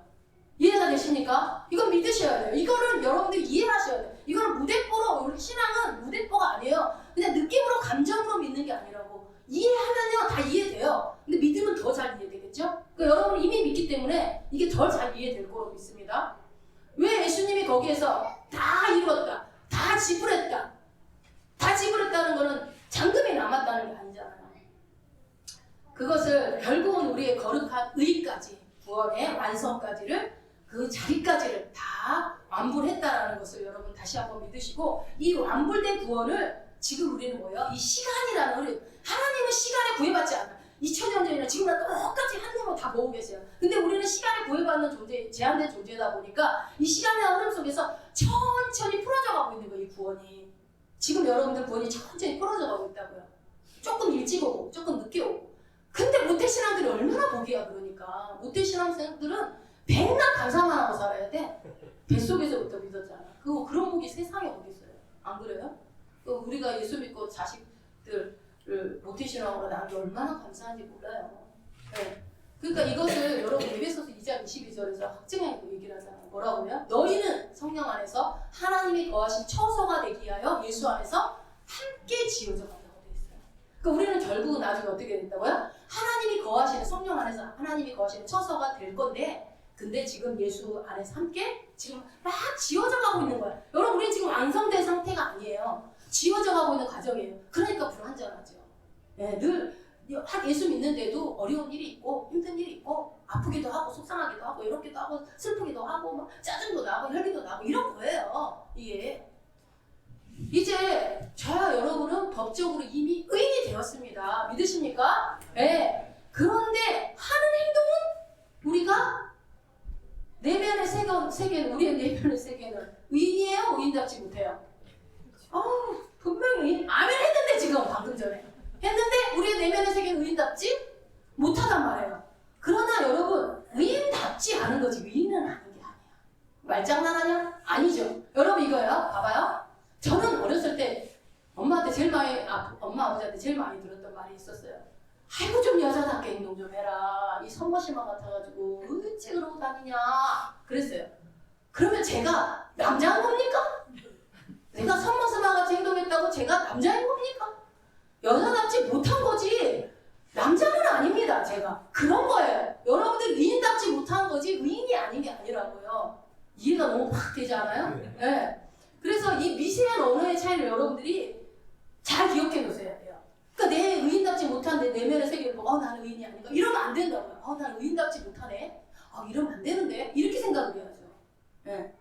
이해가 되십니까? 이건 믿으셔야 돼요. 이거를 여러분들이 이해하셔야 돼요. 이거는 무대뽀로, 우리 신앙은 무대뽀가 아니에요. 그냥 느낌으로 감정으로 믿는 게 아니라고. 이해하면요 다 이해돼요. 근데 믿으면 더 잘 이해되겠죠? 그러니까 여러분 이미 믿기 때문에 이게 더 잘 이해될 거로 믿습니다. 왜 예수님이 거기에서 다 이루었다, 다 지불했다, 다 지불했다는 거는 잔금이 남았다는 게 아니잖아요. 그것을 결국은 우리의 거룩한 의까지, 구원의 완성까지를, 그 자리까지를 다 완불했다라는 것을 여러분 다시 한번 믿으시고, 이 완불된 구원을 지금 우리는 뭐예요? 이 시간이라는, 우리 하나님은 시간에 구애받지 않아요. 2000년 전이나 지금이랑 똑같이 한 놈을 다 보고 계세요. 근데 우리는 시간에 구애받는 존재, 제한된 존재다 보니까 이 시간의 흐름 속에서 천천히 풀어져 가고 있는 거예요, 이 구원이. 지금 여러분들 구원이 천천히 풀어져 가고 있다고요. 조금 일찍 오고 조금 늦게 오고. 근데 모태신앙들이 얼마나 복이야. 그러니까 모태신앙생들은 백날 감사만 하고 살아야 돼. 뱃속에서부터 믿었잖아. 그런 복이 세상에 어디 있어요? 안 그래요? 우리가 예수 믿고 자식들을 모태신앙으로 낳은 게 얼마나 감사한지 몰라요. 네. 그러니까 이것을 여러분 에베소서 2장 22절에서 확증하고 얘기를 하잖아요. 뭐라고요? 너희는 성령 안에서 하나님이 거하신 처소가 되기 위하여 예수 안에서 함께 지어져 간다고 되어 있어요. 그러니까 우리는 결국은 나중에 어떻게 된다고요? 하나님이 거하시는, 성령 안에서 하나님이 거하시는 처소가 될 건데, 근데 지금 예수 안에서 함께 지금 막 지어져 가고 있는 거예요. 여러분 우리는 지금 완성된 상태가 아니에요. 지어져 가고 있는 과정이에요. 그러니까 불완전하죠. 네, 늘 예수 믿는데도 어려운 일이 있고 힘든 일이 있고 아프기도 하고 속상하기도 하고 이렇기도 하고 슬프기도 하고 막 짜증도 나고 혈기도 나고 이런 거예요. 이게 이제 저와 여러분은 법적으로 이미 의인이 되었습니다. 믿으십니까? 네. 그런데 하는 행동은 우리가 내면의 세계는, 우리의 내면의 세계는 의인이에요? 의인답지 못해요? 분명히 의인. 아멘 했는데 지금 방금 전에 했는데 우리의 내면의 세계는 의인답지 못하단 말이에요. 그러나 여러분 의인답지 않은 거지 의인은 아닌 게 아니야. 말장난하냐? 아니죠. 여러분 이거요. 봐봐요. 저는 어렸을 때 엄마 아버지한테 제일 많이 들었던 말이 있었어요. 아이고 좀 여자답게 행동 좀 해라. 이 선머신만 같아가지고 어찌 그러고 다니냐 그랬어요. 그러면 제가 남자인 겁니까? 내가 선머신만 같이 행동했다고 제가 남자인 겁니까? 여자답지 못한 거지 남자는 아닙니다. 제가 그런 거예요. 여러분들 의인답지 못한 거지 의인이 아닌 게 아니라고요. 이해가 너무 팍 되지 않아요? 네. 그래서 이 미세한 언어의 차이를 여러분들이 잘 기억해 놓으셔야 돼요. 그러니까 내 의인답지 못한 내 내면의 세계를 보고 나는 의인이 아닌가 이러면 안 된다고요. 나는 의인답지 못하네. 이러면 안 되는데 이렇게 생각을 해야죠. 네.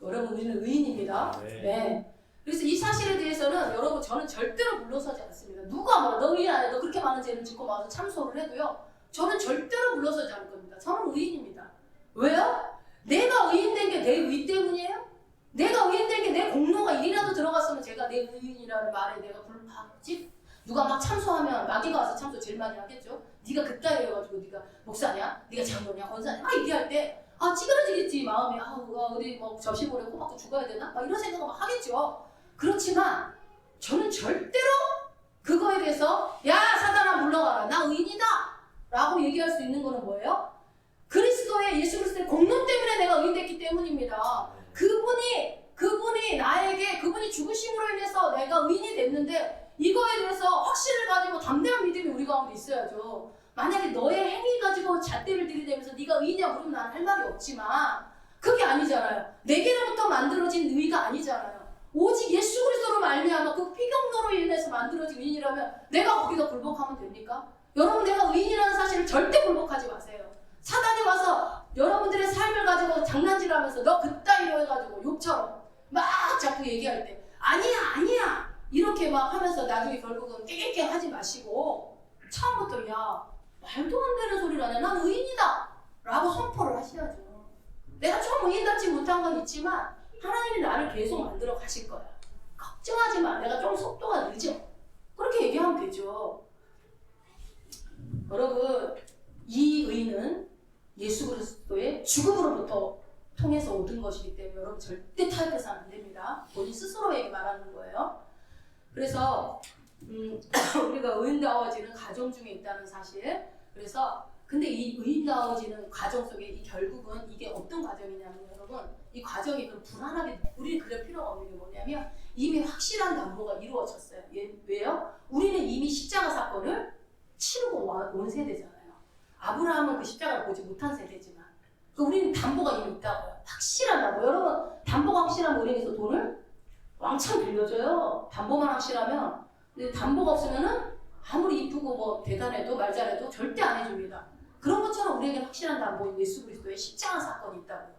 여러분 우리는 의인입니다. 네. 그래서 이 사실에 대해서는 여러분 저는 절대로 물러서지 않습니다. 누가 너 의인 아니야? 너 그렇게 많은 죄를 짓고 와서 참소를 해도요. 저는 절대로 물러서지 않을 겁니다. 저는 의인입니다. 왜요? 내가 의인된 게 내 의 때문이에요? 내가 의인된 게 내 공로가 1이라도 들어갔으면 제가 내 의인이라는 말에 내가 불팍지? 누가 막 참소하면 마귀가 와서 참소 제일 많이 하겠죠? 네가 그따위 해가지고 네가 목사냐? 네가 장로냐? 권사냐? 막 얘기할 때 찌그러지겠지 마음이. 어디 뭐 접시볼에 코 박고 죽어야 되나? 막 이런 생각을 막 하겠죠. 그렇지만 저는 절대로 그거에 대해서 야 사단아 물러가라 나 의인이다 라고 얘기할 수 있는 거는 뭐예요? 그리스도의 예수 그리스도의 공로 때문에 내가 의인됐기 때문입니다. 그분이 나에게 그분이 죽으심으로 인해서 내가 의인이 됐는데 이거에 대해서 확신을 가지고 담대한 믿음이 우리 가운데 있어야죠. 만약에 너의 행위 가지고 잣대를 들이대면서 네가 의인이냐 물으면 난 할 말이 없지만 그게 아니잖아요. 내게로부터 만들어진 의가 아니잖아요. 오직 예수 그리스도로 말미암아 그 피경로로 인해서 만들어진 의인이라면 내가 거기다 굴복하면 됩니까? 여러분 내가 의인이라는 사실을 절대 굴복하지 마세요. 사단이 와서 여러분들의 삶을 가지고 장난질하면서 너 그따위로 해가지고 욕처럼 막 자꾸 얘기할 때 아니야 이렇게 막 하면서 나중에 결국은 깨깨깨 하지 마시고 처음부터 야 말도 안 되는 소리를 하네 난 의인이다 라고 선포를 하셔야죠. 내가 처음 의인답지 못한 건 있지만 하나님이 나를 계속 만들어 가실 거야. 걱정하지 마. 내가 좀 속도가 늦어. 그렇게 얘기하면 되죠. 여러분, 이 의는 예수 그리스도의 죽음으로부터 통해서 얻은 것이기 때문에 여러분 절대 타협해서는 안 됩니다. 본인 스스로에게 말하는 거예요. 그래서 우리가 의인다워지는 과정 중에 있다는 사실. 그래서 근데 이 의인다워지는 과정 속에 이 결국은 이게 어떤 과정이냐면 여러분, 이 과정이 그럼 불안하게 우리는 그럴 필요가 없는 게 뭐냐면 이미 확실한 담보가 이루어졌어요. 왜요? 우리는 이미 십자가 사건을 치르고 온 세대잖아요. 아브라함은 그 십자가를 보지 못한 세대지만 우리는 담보가 이미 있다고요. 확실한 담보. 여러분, 담보가 확실하면 은행에서 돈을 왕창 빌려줘요. 담보만 확실하면. 근데 담보가 없으면은 아무리 이쁘고 뭐 대단해도 말 잘해도 절대 안 해줍니다. 그런 것처럼 우리에게 확실한 담보인 예수 그리스도의 십자가 사건이 있다고요.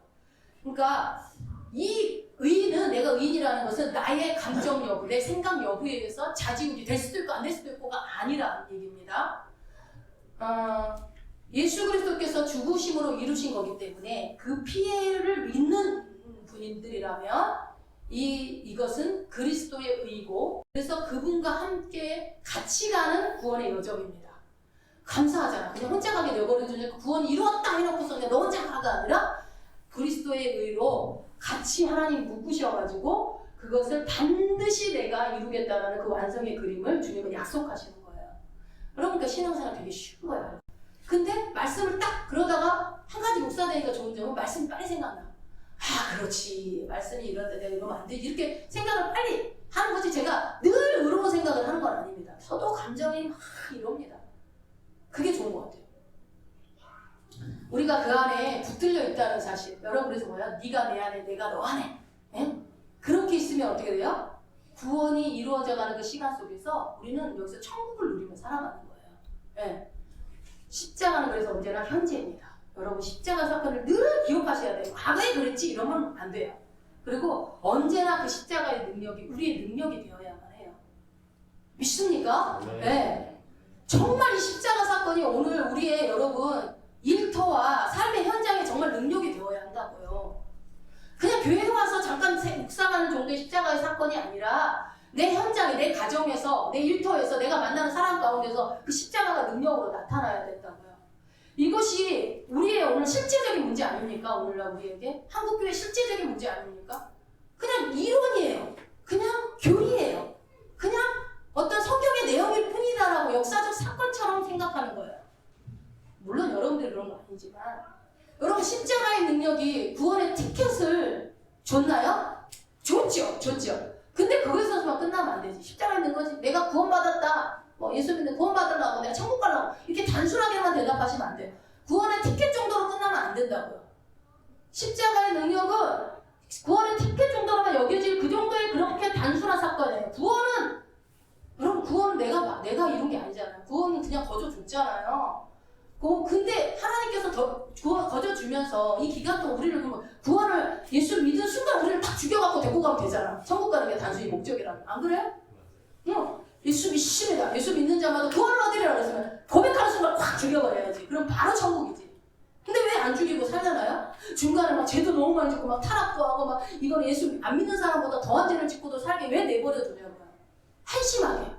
그러니까 이 의인은, 내가 의인이라는 것은 나의 감정 여부, 내 생각 여부에 의해서 좌지우지 될 수도 있고 안 될 수도 있고가 아니라는 얘기입니다. 예수 그리스도께서 죽으심으로 이루신 거기 때문에 그 피해를 믿는 분들이라면 이것은 그리스도의 의이고, 그래서 그분과 함께 같이 가는 구원의 여정입니다. 감사하잖아. 그냥 혼자 가게 내버려두니까 구원이 이루었다 해놓고서 그냥 너 혼자 가가 아니라 그리스도의 의로 같이 하나님 묶으셔가지고 그것을 반드시 내가 이루겠다라는 그 완성의 그림을 주님은 약속하시는 거예요. 그러니까 신앙생활 되게 쉬운 거예요. 근데 말씀을 딱 그러다가 한 가지 묵사되니까 좋은 점은 말씀이 빨리 생각나. 아, 그렇지. 말씀이 이런데 내가 이러면 안 돼. 이렇게 생각을 빨리 하는 거지. 제가 늘 의로운 생각을 하는 건 아닙니다. 저도 감정이 막 이럽니다. 그게 좋은 것 같아요. 우리가 그 안에 붙들려 있다는 사실. 여러분, 그래서 뭐야? 네가 내 안에, 내가 너 안에. 에? 그렇게 있으면 어떻게 돼요? 구원이 이루어져가는 그 시간 속에서 우리는 여기서 천국을 누리며 살아가는 거예요. 예. 십자가는 그래서 언제나 현재입니다. 여러분, 십자가 사건을 늘 기억하셔야 돼요. 과거에 그랬지 이러면 안 돼요. 그리고 언제나 그 십자가의 능력이 우리의 능력이 되어야만 해요. 믿습니까? 네. 정말 이 십자가 사건이 오늘 우리의 여러분 일터와 삶의 현장에 정말 능력이 되어야 한다고요. 그냥 교회에 와서 잠깐 묵상하는 정도의 십자가의 사건이 아니라 내 현장에, 내 가정에서, 내 일터에서, 내가 만나는 사람 가운데서 그 십자가가 능력으로 나타나야 된다고요. 이것이 우리의 오늘 실제적인 문제 아닙니까? 오늘날 우리에게 한국교회 실제적인 문제 아닙니까? 그냥 이론이에요. 그냥 교리예요. 그냥 어떤 성경의 내용일 뿐이다라고 역사적 사건처럼 생각하는 거예요. 물론 여러분들이 그런 거 아니지만, 여러분, 십자가의 능력이 구원의 티켓을 줬나요? 줬죠. 근데 거기서만 끝나면 안 되지. 십자가에 있는 거지. 내가 구원받았다. 예수 믿는 구원받으려고 내가 천국 가려고 이렇게 단순하게만 대답하시면 안 돼요. 구원의 티켓 정도로 끝나면 안 된다고요. 십자가의 능력은 구원의 티켓 정도로만 여겨질 그 정도의 그렇게 단순한 사건이에요. 여러분, 구원은 내가 이룬 게 아니잖아요. 구원은 그냥 거저줬잖아요. 근데 하나님께서 거저주면서 이 기간 동안 우리를 구원을 예수 믿은 순간 우리를 딱 죽여갖고 데리고 가면 되잖아. 천국 가는 게 단순히 목적이라면. 안 그래요? 예수 믿습니다. 예수 믿는 자마다 구원을 얻으리라고 했으면 고백하는 순간 확 죽여버려야지. 그럼 바로 천국이지. 근데 왜 안 죽이고 살잖아요? 중간에 막 죄도 너무 많이 짓고 막 타락도 하고 막 이건 예수 안 믿는 사람보다 더한 죄를 짓고도 살게 왜 내버려두냐고요. 한심하게.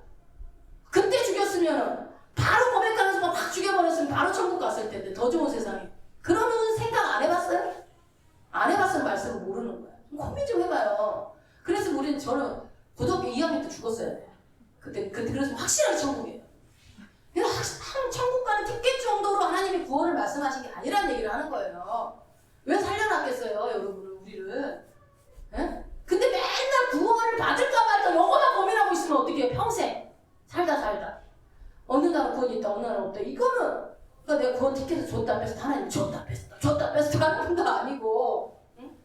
그때 죽였으면 바로 고백하는 순간 확 죽여버렸으면 바로 천국 갔을 텐데, 더 좋은 세상에. 그러면 생각 안 해봤어요? 안 해봤으면 말씀을 모르는 거야. 고민 좀 해봐요. 그래서 저는 고등학교 2학년 때 죽었어야 돼. 그래서 확실하게 천국이에요. 천국 가는 티켓 정도로 하나님이 구원을 말씀하신 게 아니라는 얘기를 하는 거예요. 왜 살려놨겠어요, 여러분을, 우리를? 에? 근데 맨날 구원을 받을까 말까 요거만 고민하고 있으면 어떻게 해요? 평생 살다 어느 날은 구원이 있다, 어느 날은 없다. 이거는 그러니까 내가 구원 티켓을 줬다 뺐다, 하나님 줬다 뺐다 하는 거 아니고, 응?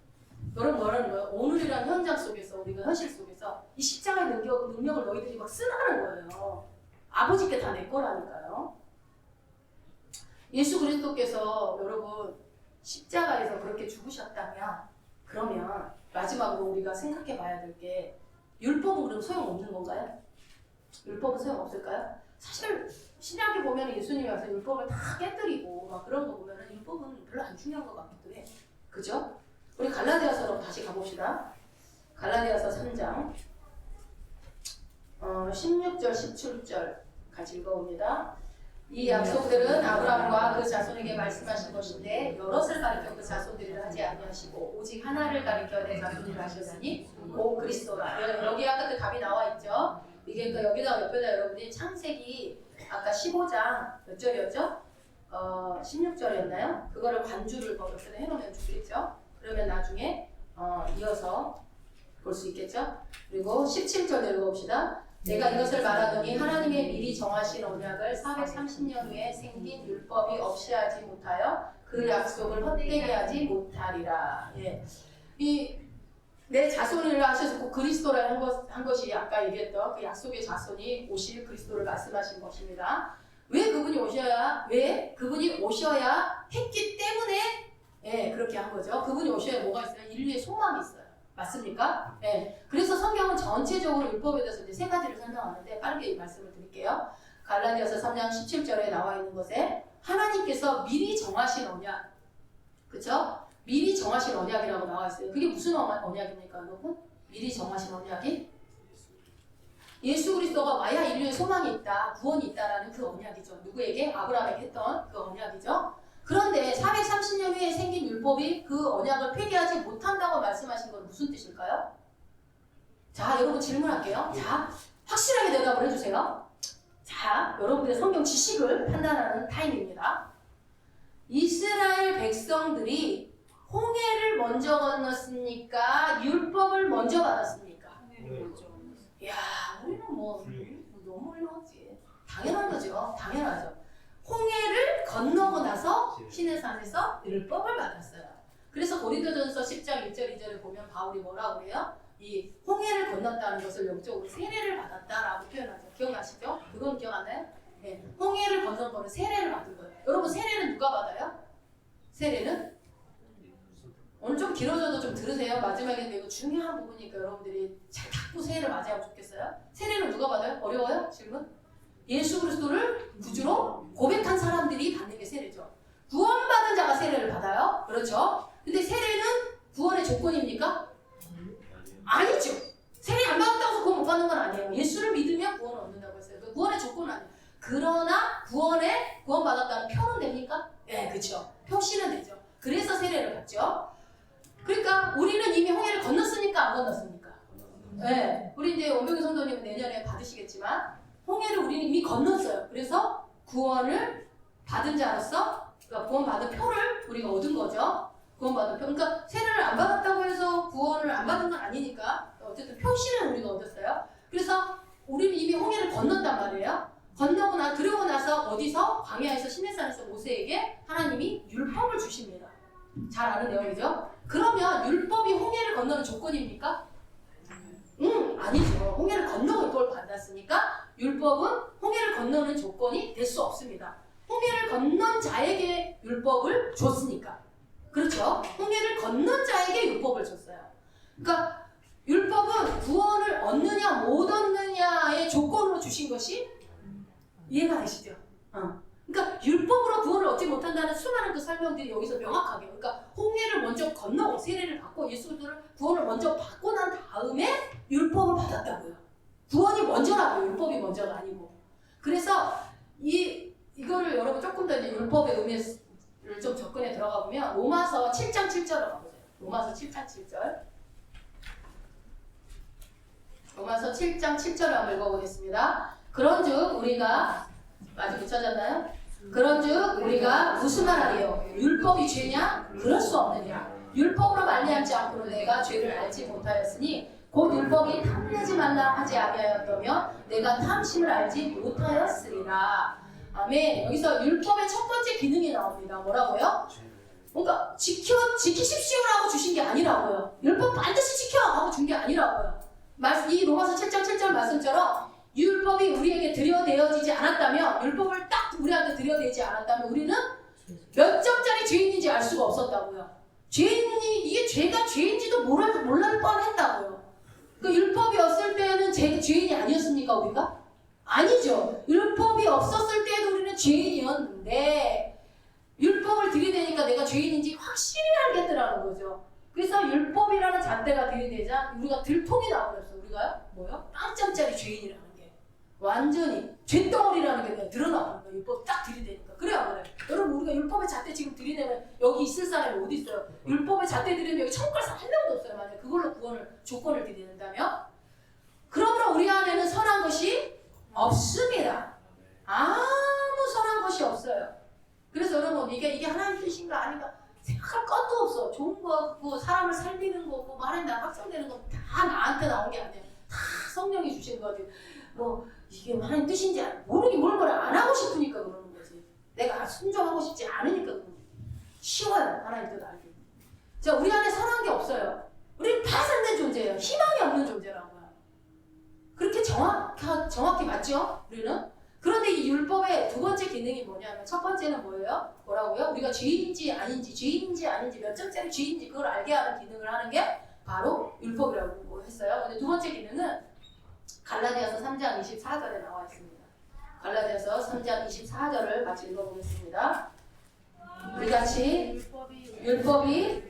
여러분 뭐라는 거예요? 오늘이란 현장 속에서, 우리가 현실 속에서 이 십자가의 능력을 너희들이 막 쓰라는 거예요. 아버지께 다 내 거라니까요. 예수 그리스도께서 여러분 십자가에서 그렇게 죽으셨다면, 그러면 마지막으로 우리가 생각해 봐야 될 게, 율법은 그럼 소용없는 건가요? 율법은 소용없을까요? 사실 신약에 보면 예수님이 와서 율법을 다 깨뜨리고 막 그런 거 보면 율법은 별로 안 중요한 것 같기도 해. 그죠? 우리 갈라디아서로 다시 가봅시다. 갈라디아서 3장. 16절, 17절 같이 읽어봅니다. 이 약속들은 아브라함과 그 자손에게 말씀하신 것인데 여럿을 가리켜 그 자손들이라 하지 아니하시고 오직 하나를 가리켜 내 자손이라 하셨으니 곧 그리스도라. 여기 아까 그 답이 나와 있죠. 이게 그 여기다 옆에다 여러분이 창세기 아까 15장 몇 절이었죠? 16절이었나요? 그거를 관주를 옆에다 해놓으면 좋겠죠. 그러면 나중에 이어서 볼 수 있겠죠. 그리고 17절 읽어봅시다. 내가 이것을 말하더니 하나님의 미리 정하신 언약을 430년 후에 생긴 율법이 없이 하지 못하여 그 약속을 헛되게 하지 못하리라. 예. 내 자손이라 하셔서 그리스도라는 한 것이 아까 얘기했던 그 약속의 자손이 오실 그리스도를 말씀하신 것입니다. 왜 그분이 오셔야 했기 때문에 예, 그렇게 한 거죠. 그분이 오셔야 뭐가 있어요? 인류의 소망이 있어요. 맞습니까? 네. 그래서 성경은 전체적으로 율법에 대해서 이제 세 가지를 설명하는데 빠르게 말씀을 드릴게요. 갈라디아서 3장 17절에 나와 있는 것에 하나님께서 미리 정하신 언약, 그렇죠? 미리 정하신 언약이라고 나와 있어요. 그게 무슨 언약입니까, 여러분? 미리 정하신 언약이 예수 그리스도가 와야 인류의 소망이 있다, 구원이 있다라는 그 언약이죠. 누구에게? 아브라함에게 했던 그 언약이죠. 그런데 430년 후에 생긴 율법이 그 언약을 폐기하지 못한다고 말씀하신 건 무슨 뜻일까요? 자, 여러분 질문할게요. 자, 확실하게 대답을 해주세요. 자, 여러분들의 성경 지식을 판단하는 타임입니다. 이스라엘 백성들이 홍해를 먼저 건넜습니까? 율법을 먼저 받았습니까? 이야, 우리는 뭐 너무 훌륭하지. 당연한 거죠. 당연하죠. 홍해를 건너고 나서 시내산에서 율법을 받았어요. 그래서 고린도전서 10장 1절 2절에 보면 바울이 뭐라고 그래요? 이 홍해를 건넜다는 것을 영적으로 세례를 받았다라고 표현하죠. 기억나시죠? 그건 기억 안 나요? 네. 홍해를 건넌 거는 세례를 받은 거예요. 여러분 세례는 누가 받아요? 세례는? 오늘 좀 길어져도 좀 들으세요. 마지막에 이거 중요한 부분이니까 여러분들이 잘 닫고 세례를 맞이하면 좋겠어요. 세례는 누가 받아요? 어려워요? 질문? 예수 그리스도를 구주로 고백한 사람들이 받는 게 세례죠. 구원받은 자가 세례를 받아요. 그렇죠? 근데 세례는 구원의 조건입니까? 아니죠. 세례 안 받았다고 해서 구원 못 받는 건 아니에요. 예수를 믿으면 구원을 얻는다고 했어요. 그 구원의 조건은 아니에요. 그러나 구원받았다는 표는 됩니까? 네, 그렇죠. 표시는 되죠. 그래서 세례를 받죠. 그러니까 우리는 이미 홍해를 건넜습니까? 안 건넜습니까? 네. 우리 이제 원병희 성도님은 내년에 받으시겠지만 홍해를 우리는 이미 건넜어요. 그래서 구원을 받은 자로서 그러니까 구원받은 표를 우리가 얻은 거죠. 구원받은 표. 그러니까 세례를 안 받았다고 해서 구원을 안 받은 건 아니니까 어쨌든 표시는 우리가 얻었어요. 그래서 우리는 이미 홍해를 건넜단 말이에요. 그러고 나서 어디서? 광야에서 시내산에서 모세에게 하나님이 율법을 주십니다. 잘 아는 내용이죠. 그러면 율법이 홍해를 건너는 조건입니까? 아니죠. 홍해를 건너고 율법을 받았으니까 율법은 홍해를 건너는 조건이 될 수 없습니다. 홍해를 건넌 자에게 율법을 줬으니까. 그렇죠? 홍해를 건넌 자에게 율법을 줬어요. 그러니까 율법은 구원을 얻느냐 못 얻느냐의 조건으로 주신 것이 이해가 되시죠? 그러니까 율법으로 구원을 얻지 못한다는 수많은 그 설명들이 여기서 명확하게 그러니까 홍해를 먼저 건너고 세례를 받고 예수를 구원을 먼저 받고 난 다음에 율법을 받았다고요. 구원이 먼저라고요. 율법이 먼저가 아니고. 그래서 이거를 여러분 조금 더 이제 율법의 의미를 좀 접근해 들어가 보면 로마서 7장 7절로 가보세요. 로마서 7장 7절. 로마서 7장 7절을 한번 읽어보겠습니다. 그런즉 우리가 아직 못 찾았나요? 그런즉 우리가 무슨 말하리요? 율법이 죄냐? 그럴 수 없느냐? 율법으로 말미암지 않고는 내가 죄를 알지 못하였으니 곧 율법이 탐내지 말라 하지 아니하였다면 내가 탐심을 알지 못하였으리라. 아멘. 여기서 율법의 첫 번째 기능이 나옵니다. 뭐라고요? 그러니까 지키십시오라고 주신 게 아니라고요. 율법 반드시 지켜 하고 준 게 아니라고요. 이 로마서 7장 7절 말씀처럼 율법이 우리에게 들여대어지지 않았다면 율법을 딱 우리한테 들여대지 않았다면 우리는 몇 점짜리 죄인인지 알 수가 없었다고요. 이게 죄가 죄인지도 몰랄 뻔했다고요. 그 율법이 없을 때는 죄인이 아니었습니까 우리가? 아니죠. 율법이 없었을 때에도 우리는 죄인이었는데 율법을 들이대니까 내가 죄인인지 확실히 알겠더라는 거죠. 그래서 율법이라는 잣대가 들이대자 우리가 들통이 나버렸어. 우리가 뭐요? 빵점짜리 죄인이라는 게. 완전히 죄덩어리라는 게 그냥 드러나는 거예요. 율법 딱 들이대니까. 그래야 그래. 여러분 우리가 율법의 잣대 지금 들이대면 여기 있을 사람이 어디 있어요? 율법의 잣대 들이대면 여기 천국 갈 사람 한 명도 없어요. 만약 그걸로 구원을 조건을 들이댄다면 그러므로 우리 안에는 선한 것이 없습니다. 아무 선한 것이 없어요. 그래서 여러분 이게 하나님 뜻인가 아닌가 생각할 것도 없어. 좋은 거고 사람을 살리는 거고 말에 나 확성되는 거 다 나한테 나온 게 아니야. 다 성령이 주신 거지. 뭐 이게 하나님 뜻인지 모르긴 뭘 안 하고 싶으니까 그러는 거지. 내가 순종하고 싶지 않으니까 그러는 거지. 쉬워요. 하나님 뜻 알기. 자, 우리 안에 선한 게 없어요. 우리는 파산된 존재예요. 희망이 없는 존재라고요. 그렇게 정확히 맞죠? 우리는? 그런데 이 율법의 두 번째 기능이 뭐냐면 첫 번째는 뭐예요? 뭐라고요? 우리가 죄인지 아닌지 몇 점짜리 죄인지 그걸 알게 하는 기능을 하는 게 바로 율법이라고 했어요. 근데 두 번째 기능은 갈라디아서 3장 24절에 나와 있습니다. 갈라디아서 3장 24절을 같이 읽어보겠습니다. 우리 같이 율법이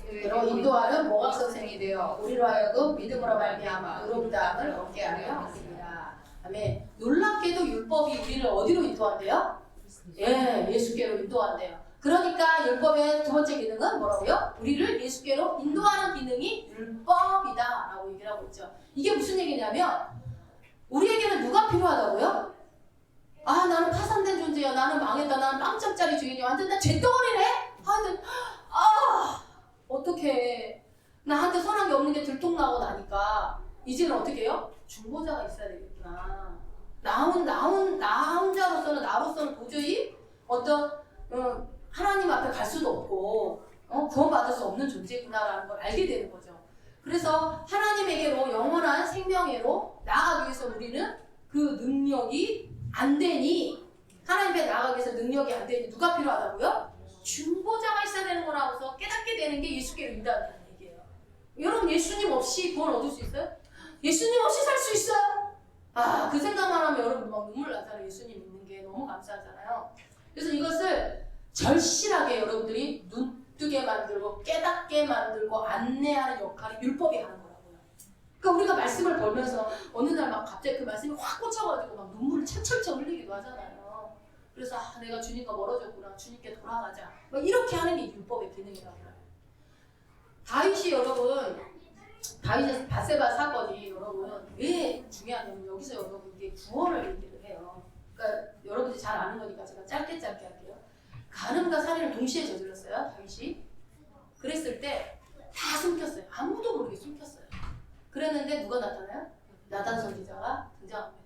우리로 인도하는 모학 선생이 되어 우리로 하여금 믿음으로 말미암아 의롭다함을 얻게 하려 합니다. 아멘. 놀랍게도 율법이 우리를 어디로 인도한대요? 예, 예수께로 인도한대요. 그러니까 율법의 두 번째 기능은 뭐라고요? 우리를 예수께로 인도하는 기능이 율법이다라고 얘기를 하고 있죠. 이게 무슨 얘기냐면 우리에게는 누가 필요하다고요? 아, 나는 파산된 존재야. 나는 망했다. 나는 빵점짜리 주인이야. 완전 나 죄덩어리네. 어떡해. 나한테 선한 게 없는 게 들통나고 나니까 이제는 어떻게 해요? 중보자가 있어야 되겠구나. 나 혼자로서는 나로서는 도저히 하나님 앞에 갈 수도 없고 구원받을 수 없는 존재구나라는 걸 알게 되는 거죠. 그래서 하나님에게로 영원한 생명회로 나아가기 위해서 우리는 그 능력이 안 되니 하나님 앞에 나아가기 위해서 능력이 안 되니 누가 필요하다고요? 중보자가 있어야 되는 거라고서 깨닫게 되는 게 예수께로 인도한다는 얘기예요. 여러분 예수님 없이 구원 얻을 수 있어요? 예수님 없이 살 수 있어요? 그 생각만 하면 여러분 막 눈물 나잖아요. 예수님 믿는 게 너무 감사하잖아요. 그래서 이것을 절실하게 여러분들이 눈뜨게 만들고 깨닫게 만들고 안내하는 역할이 율법이 하는 거라고요. 그러니까 우리가 말씀을 보면서 어느 날 막 갑자기 그 말씀이 확 꽂혀가지고 막 눈물을 철철철 흘리기도 하잖아요. 그래서 내가 주님과 멀어졌구나. 주님께 돌아가자. 막 이렇게 하는 게 율법의 기능이라고요. 다윗이 여러분 다윗의 밧세바 사건이 여러분 왜 중요하냐면 여기서 여러분 이게 구원을 얘기를 해요. 그러니까 여러분들이 잘 아는 거니까 제가 짧게 할게요. 간음과 살인을 동시에 저질렀어요. 다윗이. 그랬을 때 다 숨겼어요. 아무도 모르게 숨겼어요. 그랬는데 누가 나타나요? 나단 선지자가 등장합니다.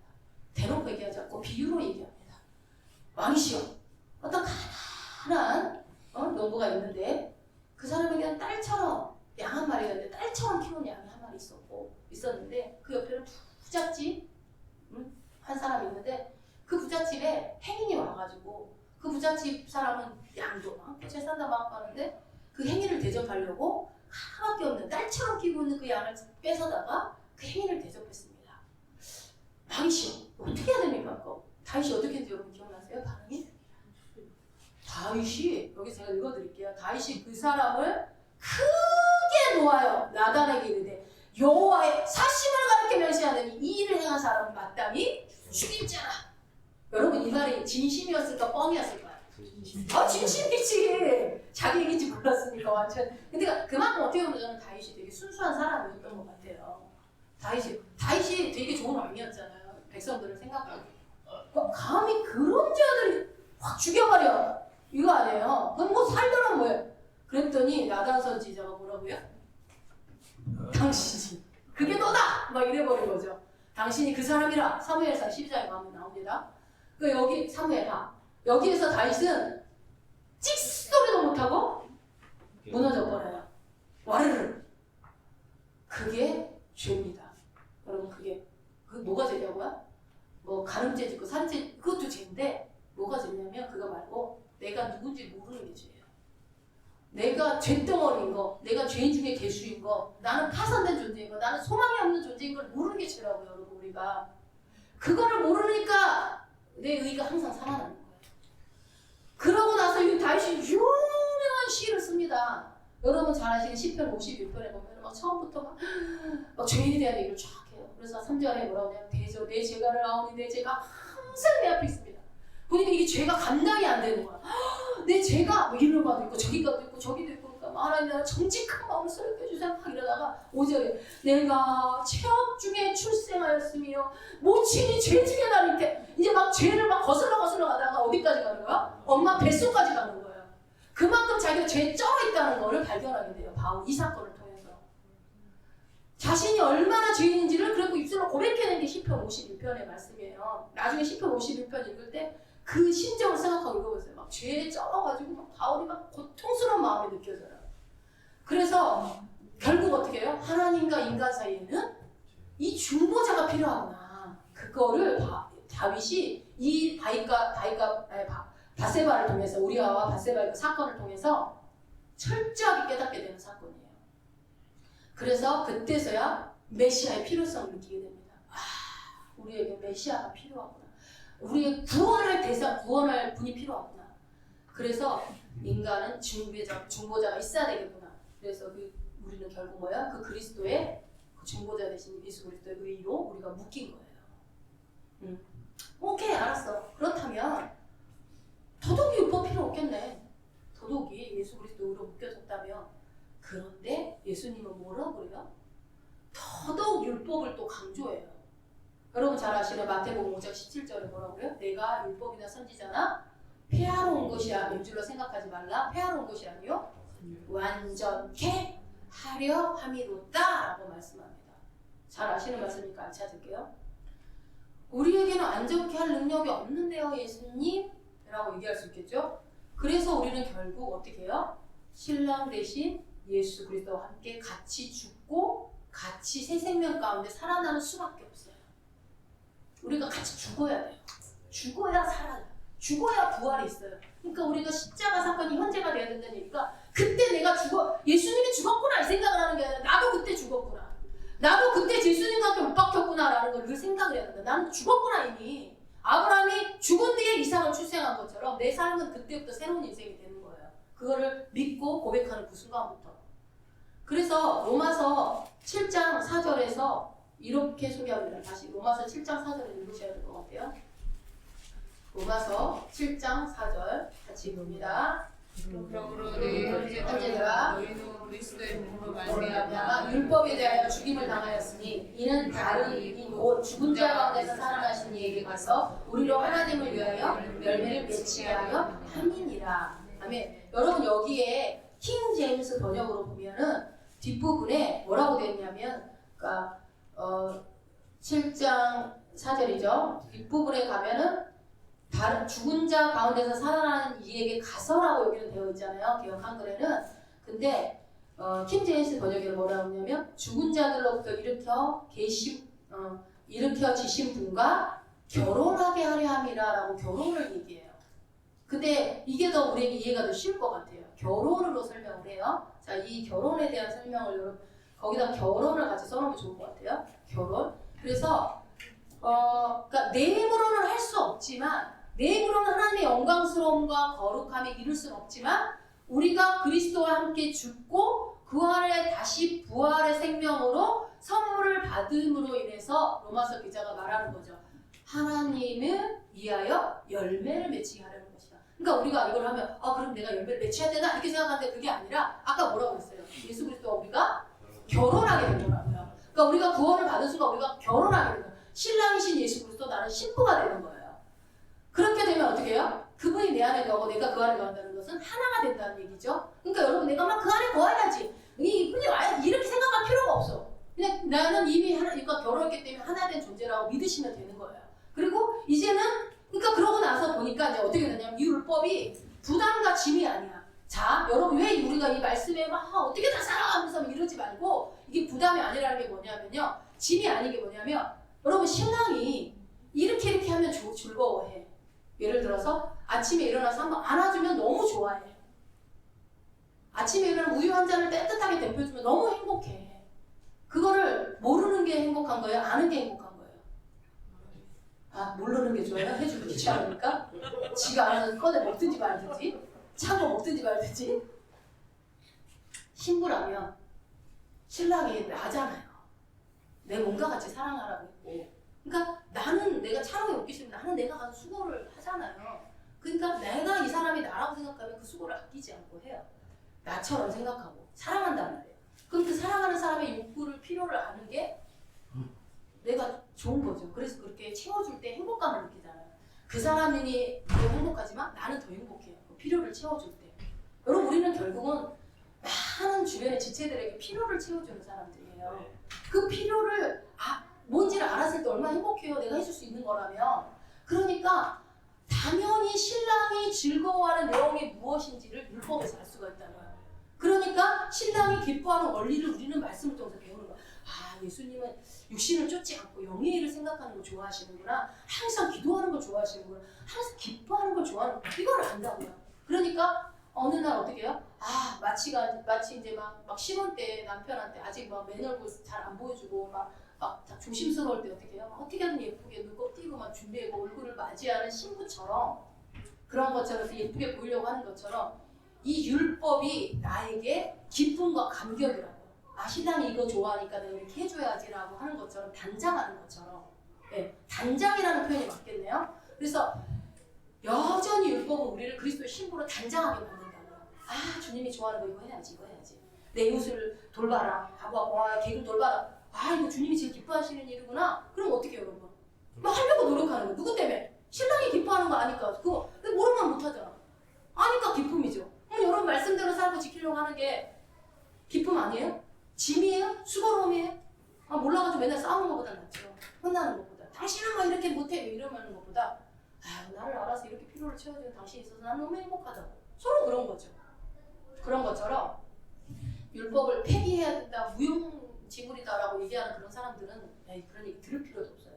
대놓고 얘기하지 않고 비유로 얘기합니다. 왕이시여 어떤 가난한 농부가 있는데 그 사람에게는 딸처럼 양 한 마리가 있는데 딸처럼 키우는 양이 한 마리 있었는데 그 옆에는 부잣집 한 사람이 있는데 그 부잣집에 행인이 와가지고 그 부잣집 사람은 양도 많고 재산도 많고 하는데 그 행인을 대접하려고 하나밖에 없는 딸처럼 키우고 있는 그 양을 뺏어다가 그 행인을 대접했습니다. 왕이시여 어떻게 해야 됩니까? 다윗이 어떻게 했는지 여러분 기억나세요? 반응이? 다윗이 여기 제가 읽어드릴게요. 다윗이 그 사람을 크게 놓아요. 나단에게 이르되 여호와의 사심을 가르쳐 멸시하느니 이 일을 행한 사람은 마땅히 죽일지라. 여러분 이 말이 진심이었을까 뻥이었을까요? 진심이지. 자기 얘기인지 몰랐으니까 완전. 근데 그만큼 어떻게 보면 저는 다윗이 되게 순수한 사람이었던 것 같아요. 다윗이 되게 좋은 왕이었잖아요. 백성들을 생각하고. 감히 그런 자들이 확 죽여버려. 이거 아니에요. 그럼 뭐 살더란 뭐예요? 그랬더니 나단 선지자가 뭐라고요? 당신이 그게 너다! 막 이래버린 거죠. 당신이 그 사람이라. 사무엘상 12장에 가면 나옵니다. 그 여기 사무엘하 여기에서 다윗은 찍소리도 못하고 무너져버려요. 와르르. 그게 죄입니다. 여러분 그게 뭐가 죄냐고요? 뭐 가늠죄 짓고 살인죄 그것도 죄인데 뭐가 죄냐면 그거 말고 내가 누군지 모르는 게 죄예요. 내가 죄덩어리인 거, 내가 죄인 중에 개수인 거, 나는 파산된 존재인 거, 나는 소망이 없는 존재인 걸 모르는 게 죄라고요. 여러분 우리가 그거를 모르니까 내 의가 항상 살아나는 거예요. 그러고 나서 이 다윗이 유명한 시를 씁니다. 여러분 잘 아시는 시편 51편에 보면 막 처음부터 막 죄인에 대한 얘기를 쫙 해요. 그래서 3절에 뭐라고 하냐면 대저 내 죄가를 아오니 내 죄가 항상 내 앞에 있습니다. 보니까 이게 죄가 감당이 안 되는 거야. 내 죄가 뭐 이런 것도 있고 저기도 있고 저기도 있고 그러니까 하나님 나라 정직한 마음을 쓰게 해주세요. 막 이러다가 5절에 내가 체험 중에 출생하였으며 모친이 죄 중에 나를 이렇게 이제 막 죄를 막 거슬러 가다가 어디까지 가는 거야? 엄마 뱃속까지 가는 거예요. 그만큼 자기가 죄에 쩔어 있다는 거를 발견하게 돼요. 바울 이 사건을 통해서. 자신이 얼마나 죄인인지를 그리고 입술로 고백해낸 게 시편 51편의 말씀이에요. 나중에 시편 51편 읽을 때 그 심정을 생각하고 읽어보세요. 막 죄에 쩔어가지고 막 바울이 막 고통스러운 마음이 느껴져요. 그래서 결국 어떻게 해요? 하나님과 인간 사이에는 이 중보자가 필요하구나. 그거를 다윗이 이 밧세바를 통해서 우리아와 밧세바의 그 사건을 통해서 철저하게 깨닫게 되는 사건이에요. 그래서 그때서야 메시아의 필요성을 느끼게 됩니다. 우리에게 메시아가 필요하구나. 우리의 구원할 대상, 구원할 분이 필요하구나. 그래서 인간은 중보자가 있어야 되겠구나. 그래서 우리는 결국 뭐야? 그 그리스도의 그 중보자 대신 예수 그리스도의 의로 우리가 묶인 거예요. 오케이, 알았어. 그렇다면 더더욱 율법 필요 없겠네. 더더욱이 예수 그리스도 의로 묶여졌다면. 그런데 예수님은 뭐라고 그래요? 더더욱 율법을 또 강조해요. 여러분 잘 아시는 마태복음 5장 17절에 뭐라고 그래요? 내가 율법이나 선지자나 폐하러 온 것이 아닌 줄로 생각하지 말라. 폐하러 온 것이 아니요 완전케 하려 함이로다 라고 말씀합니다. 잘 아시는 말씀이니까 안 찾을게요. 우리에게는 완전케 할 능력이 없는데요 예수님? 라고 얘기할 수 있겠죠. 그래서 우리는 결국 어떻게 해요? 신랑 대신 예수 그리스도와 함께 같이 죽고 같이 새 생명 가운데 살아나는 수밖에 없어요. 우리가 같이 죽어야 돼요. 죽어야 살아요. 죽어야 부활이 있어요. 그러니까 우리가 십자가 사건이 현재가 돼야 된다는 얘기가 그때 내가 예수님이 죽었구나 이 생각을 하는 게 아니라 나도 그때 죽었구나. 나도 그때 예수님과 함께 못 박혔구나 라는 걸 늘 생각을 해야 된다. 나는 죽었구나 이미. 아브라함이 죽은 뒤에 이삭을 출생한 것처럼 내 삶은 그때부터 새로운 인생이 되는 거예요. 그거를 믿고 고백하는 그 순간부터. 그래서 로마서 7장 4절에서 이렇게 소개합니다. 다시 로마서 7장 4절을 읽으셔야 될 것 같아요. 로마서 7장 4절 같이 봅니다. 그러므로 형제들아 너희는 그리스도의 몸으로 말미암아 율법에 대하여 죽임을 당하였으니 이는 다른 이인 곧 죽은 자 가운데서 살아나신 이에게 가서 우리로 하나님을 위하여 열매를 맺게 하여 함이니라. 아멘. 여러분 여기에 킹 제임스 번역으로 보면은 뒷부분에 뭐라고 되어 있냐면 그러니까 7장 4절이죠. 뒷부분에 가면은 다른 죽은 자 가운데서 살아나는 이에게 가서라고 여기는 되어 있잖아요. 개역 한글에는. 근데 킹 제임스 번역에는 뭐라고 하냐면 죽은 자들로부터 일으켜 지신 분과 결혼하게 하려 함이라라고 결혼을 얘기해요. 근데 이게 더 우리에게 이해가 더 쉬울 것 같아요. 결혼으로 설명을 해요. 자, 이 결혼에 대한 설명을 여러분 거기다 결혼을 같이 써놓으면 좋을 것 같아요. 결혼. 그래서 그러니까 내 힘으로는 할 수 없지만 내 힘으로는 하나님의 영광스러움과 거룩함에 이룰 수는 없지만 우리가 그리스도와 함께 죽고 그 안에 다시 부활의 생명으로 선물을 받음으로 인해서 로마서 기자가 말하는 거죠. 하나님을 위하여 열매를 맺히게 하려는 것이다. 그러니까 우리가 이걸 하면 그럼 내가 열매를 맺혀야 되나? 이렇게 생각하는데 그게 아니라 아까 뭐라고 했어요? 예수 그리스도와 우리가 결혼하게 된 거라고요. 그러니까 우리가 구원을 받은 순간 우리가 결혼하게 되는 거예요. 신랑이신 예수 그리스도 나는 신부가 되는 거예요. 그렇게 되면 어떻게 해요? 그분이 내 안에 거하고 내가 그 안에 거한다는 것은 하나가 된다는 얘기죠. 그러니까 여러분 내가 막 그 안에 거해야지. 이분이 이렇게 생각할 필요가 없어. 그냥 나는 이미 하나님과 결혼했기 때문에 하나 된 존재라고 믿으시면 되는 거예요. 그리고 이제는 그러니까 그러고 나서 보니까 이제 어떻게 되냐면 이 율법이 부담과 짐이 아니야. 자, 여러분 왜 우리가 이 말씀에 막 어떻게 다 살아가면서 이러지 말고 이게 부담이 아니라는 게 뭐냐면요. 짐이 아닌 게 뭐냐면 여러분 신랑이 이렇게 하면 즐거워해. 예를 들어서 아침에 일어나서 한번 안아주면 너무 좋아해. 아침에 일어나면 우유 한 잔을 따뜻하게 데펴주면 너무 행복해. 그거를 모르는 게 행복한 거예요? 아는 게 행복한 거예요? 모르는 게 좋아요? 해주기 귀찮으니까? 지가 알아서 꺼내 먹든지 말든지 찬 거 먹든지 말든지. 신부라면 신랑이 나잖아요. 내 몸과 같이 사랑하라고 했고, 그러니까 나는 내가 차라리 없기 때문에 나는 내가 가서 수고를 하잖아요. 그러니까 내가 이 사람이 나라고 생각하면 그 수고를 아끼지 않고 해요. 나처럼 생각하고 사랑한다는 말이에요. 그럼 그 사랑하는 사람의 욕구를 필요를 아는 게 내가 좋은 거죠. 그래서 그렇게 채워줄 때 행복감을 느끼잖아요. 그 사람이 더 행복하지만 나는 더 행복해요. 그 필요를 채워줄 때. 여러분 우리는 결국은 많은 주변의 지체들에게 필요를 채워주는 사람들이에요. 그 필요를 뭔지를 알았을 때 얼마나 행복해요. 내가 해줄 수 있는 거라면. 그러니까 당연히 신랑이 즐거워하는 내용이 무엇인지를 율법에서 알 수가 있다는 거예요. 그러니까 신랑이 기뻐하는 원리를 우리는 말씀을 통해서 배우는 거예요. 예수님은 육신을 쫓지 않고 영의 일을 생각하는 걸 좋아하시는구나. 항상 기도하는 걸 좋아하시는구나. 항상 기뻐하는 걸 좋아하는 거. 이걸 안다고요. 그러니까 어느 날 어떻게 해요? 마치 이제 막 신혼 때 남편한테 아직 막 맨얼굴 잘 안 보여주고 막 조심스러울 때 어떻게 해요? 어떻게든 예쁘게 눈곱 띄고 막 준비하고 얼굴을 맞이하는 신부처럼 그런 것처럼 예쁘게 보이려고 하는 것처럼 이 율법이 나에게 기쁨과 감격이라고. 신랑이 이거 좋아하니까 내가 이렇게 해줘야지라고 하는 것처럼 단장하는 것처럼. 네, 단장이라는 표현이 맞겠네요. 그래서 여전히 율법은 우리를 그리스도의 신부로 단장하게 만든다고요. 주님이 좋아하는 거 이거 해야지. 내 이웃을 돌봐라 하고 개를 돌봐라. 이거 주님이 제일 기뻐하시는 일이구나. 그럼 어떻게 해요, 여러분? 하려고 노력하는 거. 누구 때문에? 신랑이 기뻐하는 거 아니까. 그거 모르면 못하잖아. 아니까 기쁨이죠. 여러분 말씀대로 살고 지키려고 하는 게 기쁨 아니에요? 짐이에요? 수고로움이에요? 몰라가지고 맨날 싸우는 것보다 낫죠. 혼나는 것보다. 당신은 막 이렇게 못해 이러는 것보다 나를 알아서 이렇게 필요를 채워주는 당신이 있어서 나는 너무 행복하다고. 서로 그런 거죠. 그런 것처럼 율법을 폐기해야 된다, 무용지물이다라고 얘기하는 그런 사람들은 그런 얘기 들을 필요도 없어요.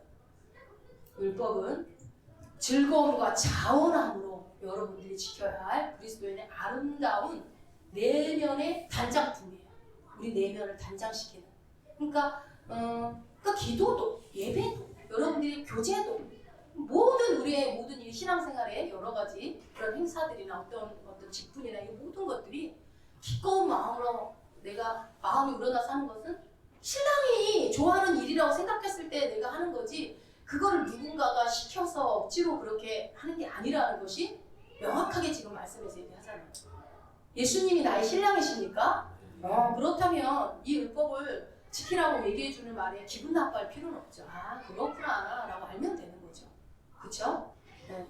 율법은 즐거움과 자원함으로 여러분들이 지켜야 할 그리스도인의 아름다운 내면의 단장품이에요. 우리 내면을 단장시키는. 그러니까 기도도, 예배도, 여러분들이 교제도, 우리의 모든 이 신앙생활의 여러 가지 그런 행사들이나 어떤 직분이나 이 모든 것들이 기꺼운 마음으로 내가 마음이 우러나서 하는 것은 신랑이 좋아하는 일이라고 생각했을 때 내가 하는 거지, 그거를 누군가가 시켜서 억지로 그렇게 하는 게 아니라는 것이 명확하게 지금 말씀에서 얘기하잖아요. 예수님이 나의 신랑이십니까? 그렇다면 이 율법을 지키라고 얘기해주는 말에 기분 나빠할 필요는 없죠. 그렇구나 라고 알면 되는 거죠. 그쵸? 네.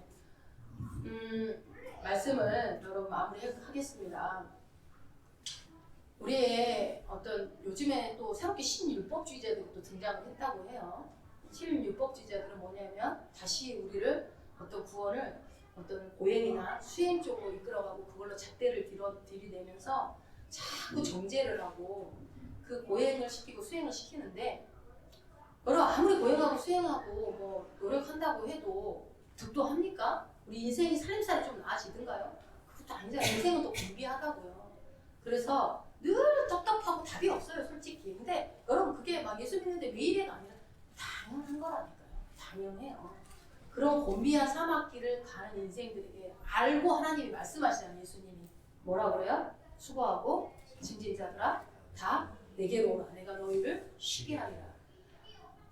말씀을 여러분 마무리하겠습니다. 우리의 요즘에 또 새롭게 신율법주의자들이 또 등장을 했다고 해요. 신율법주의자들은 뭐냐면 다시 우리를 구원을 고행이나 수행 쪽으로 이끌어가고 그걸로 잣대를 들이대면서 자꾸 정죄를 하고 그 고행을 시키고 수행을 시키는데, 여러분 아무리 고행하고 수행하고 노력한다고 해도 득도 합니까? 우리 인생이 살림살이 좀 나아지든가요? 그것도 아니잖아요. 인생은 또 공비하다고요. 그래서 늘 답답하고 답이 없어요, 솔직히. 근데 여러분 그게 막 예수 믿는데 왜 이래가 아니라 당연한 거라니까요. 당연해요. 그런 곤비한 사막길을 가는 인생들에게 알고 하나님이 말씀하시잖아요. 예수님이 뭐라 그래요? 수고하고 짐진 자들아 다 내게로 오라. 내가 너희를 쉬게 하리라.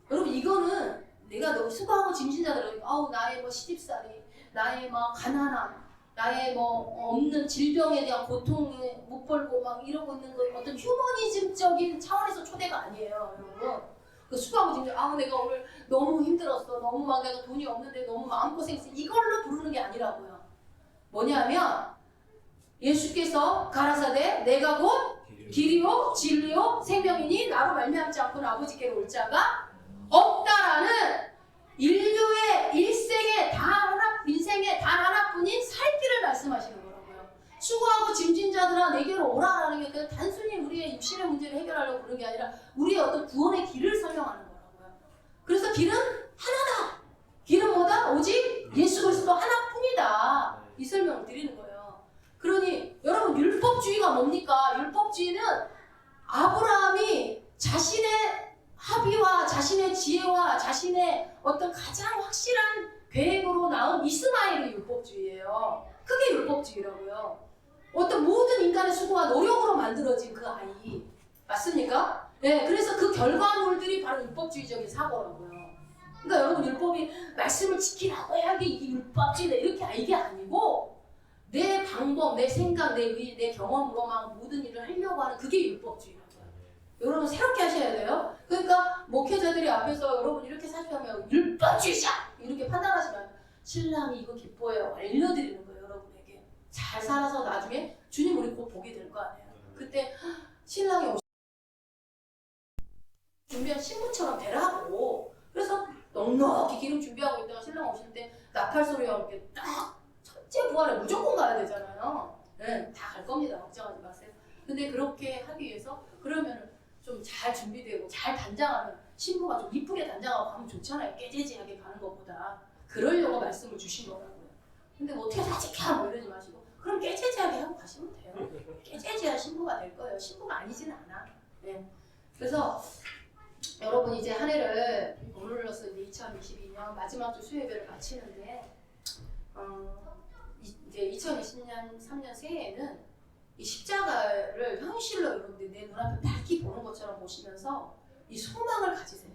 여러분 이거는 내가 너 수고하고 짐진 자들아, 나의 시집살이, 나의 가난함, 나의 없는 질병에 대한 고통에 못 벌고 이러고 있는 건 어떤 휴머니즘적인 차원에서 초대가 아니에요, 여러분. 수고하고 짐진, 내가 오늘 너무 힘들었어. 너무 내가 돈이 없는데 너무 마음고생했어. 이걸로 부르는 게 아니라고요. 뭐냐면 예수께서 가라사대 내가 곧 길이요 진리요 생명이니 나로 말미암지 않고는 아버지께로 올 자가 없다라는 인류의 인생의 단 하나뿐인 살 길을 말씀하시는 거라고요. 수고하고 짐진 자들아 내게로 오라라는 게 그냥 단순히 우리의 육신의 문제를 해결하려고 그런 게 아니라 우리의 구원의 길을 설명하는 거라고요. 그래서 길은 하나다. 길은 뭐다? 오직 예수 그리스도 하나뿐이다. 이 설명을 드리는 거예요. 그러니 여러분 율법주의가 뭡니까? 율법주의는 아브라함이 자신의 합의와 자신의 지혜와 자신의 가장 확실한 계획으로 나온 이스마엘의 율법주의예요. 그게 율법주의라고요. 모든 인간의 수고와 노력으로 만들어진 그 아이. 맞습니까? 네, 그래서 그 결과물들이 바로 율법주의적인 사고라고요. 그러니까 여러분 율법이 말씀을 지키라고 해야 이게 율법주의다 이렇게 이게 아니고 내 방법, 내 생각, 내 의, 내 경험으로만 모든 일을 하려고 하는 그게 율법주의라고요. 여러분 새롭게 하셔야 돼요. 그러니까 목회자들이 앞에서 여러분 이렇게 사시면 율법주의자 이렇게 판단하시면 신랑이 이거 기뻐해요. 알려드리는 거예요. 여러분에게. 잘 살아서 나중에 주님 우리 곧 보게 될 거 아니에요. 그때 신랑이 준비한 신부처럼 되라고. 그래서 넉넉히 기름 준비하고 있다가 신랑 오실 때 나팔 소리와 함께 딱 첫째 부활에 무조건 가야 되잖아요. 네, 다 갈 겁니다. 걱정하지 마세요. 근데 그렇게 하기 위해서 그러면 좀 잘 준비되고 잘 단장하면 신부가 좀 이쁘게 단장하고 가면 좋잖아요. 깨재재하게 가는 것보다. 그러려고 말씀을 주신 거라고요. 근데 뭐 어떻게 사직해 뭐 이러지 마시고 그럼 깨재재하게 하고 가시면 돼요. 깨재재한 신부가 될 거예요. 신부가 아니진 않아. 네. 그래서 여러분 이제 한 해를 머물러서 이제 2022년 마지막 주 수요예배를 마치는데 이제 2020년 3년 새해에는 이 십자가를 현실로 여러분들 내 눈앞에 밝히 보는 것처럼 보시면서 이 소망을 가지세요.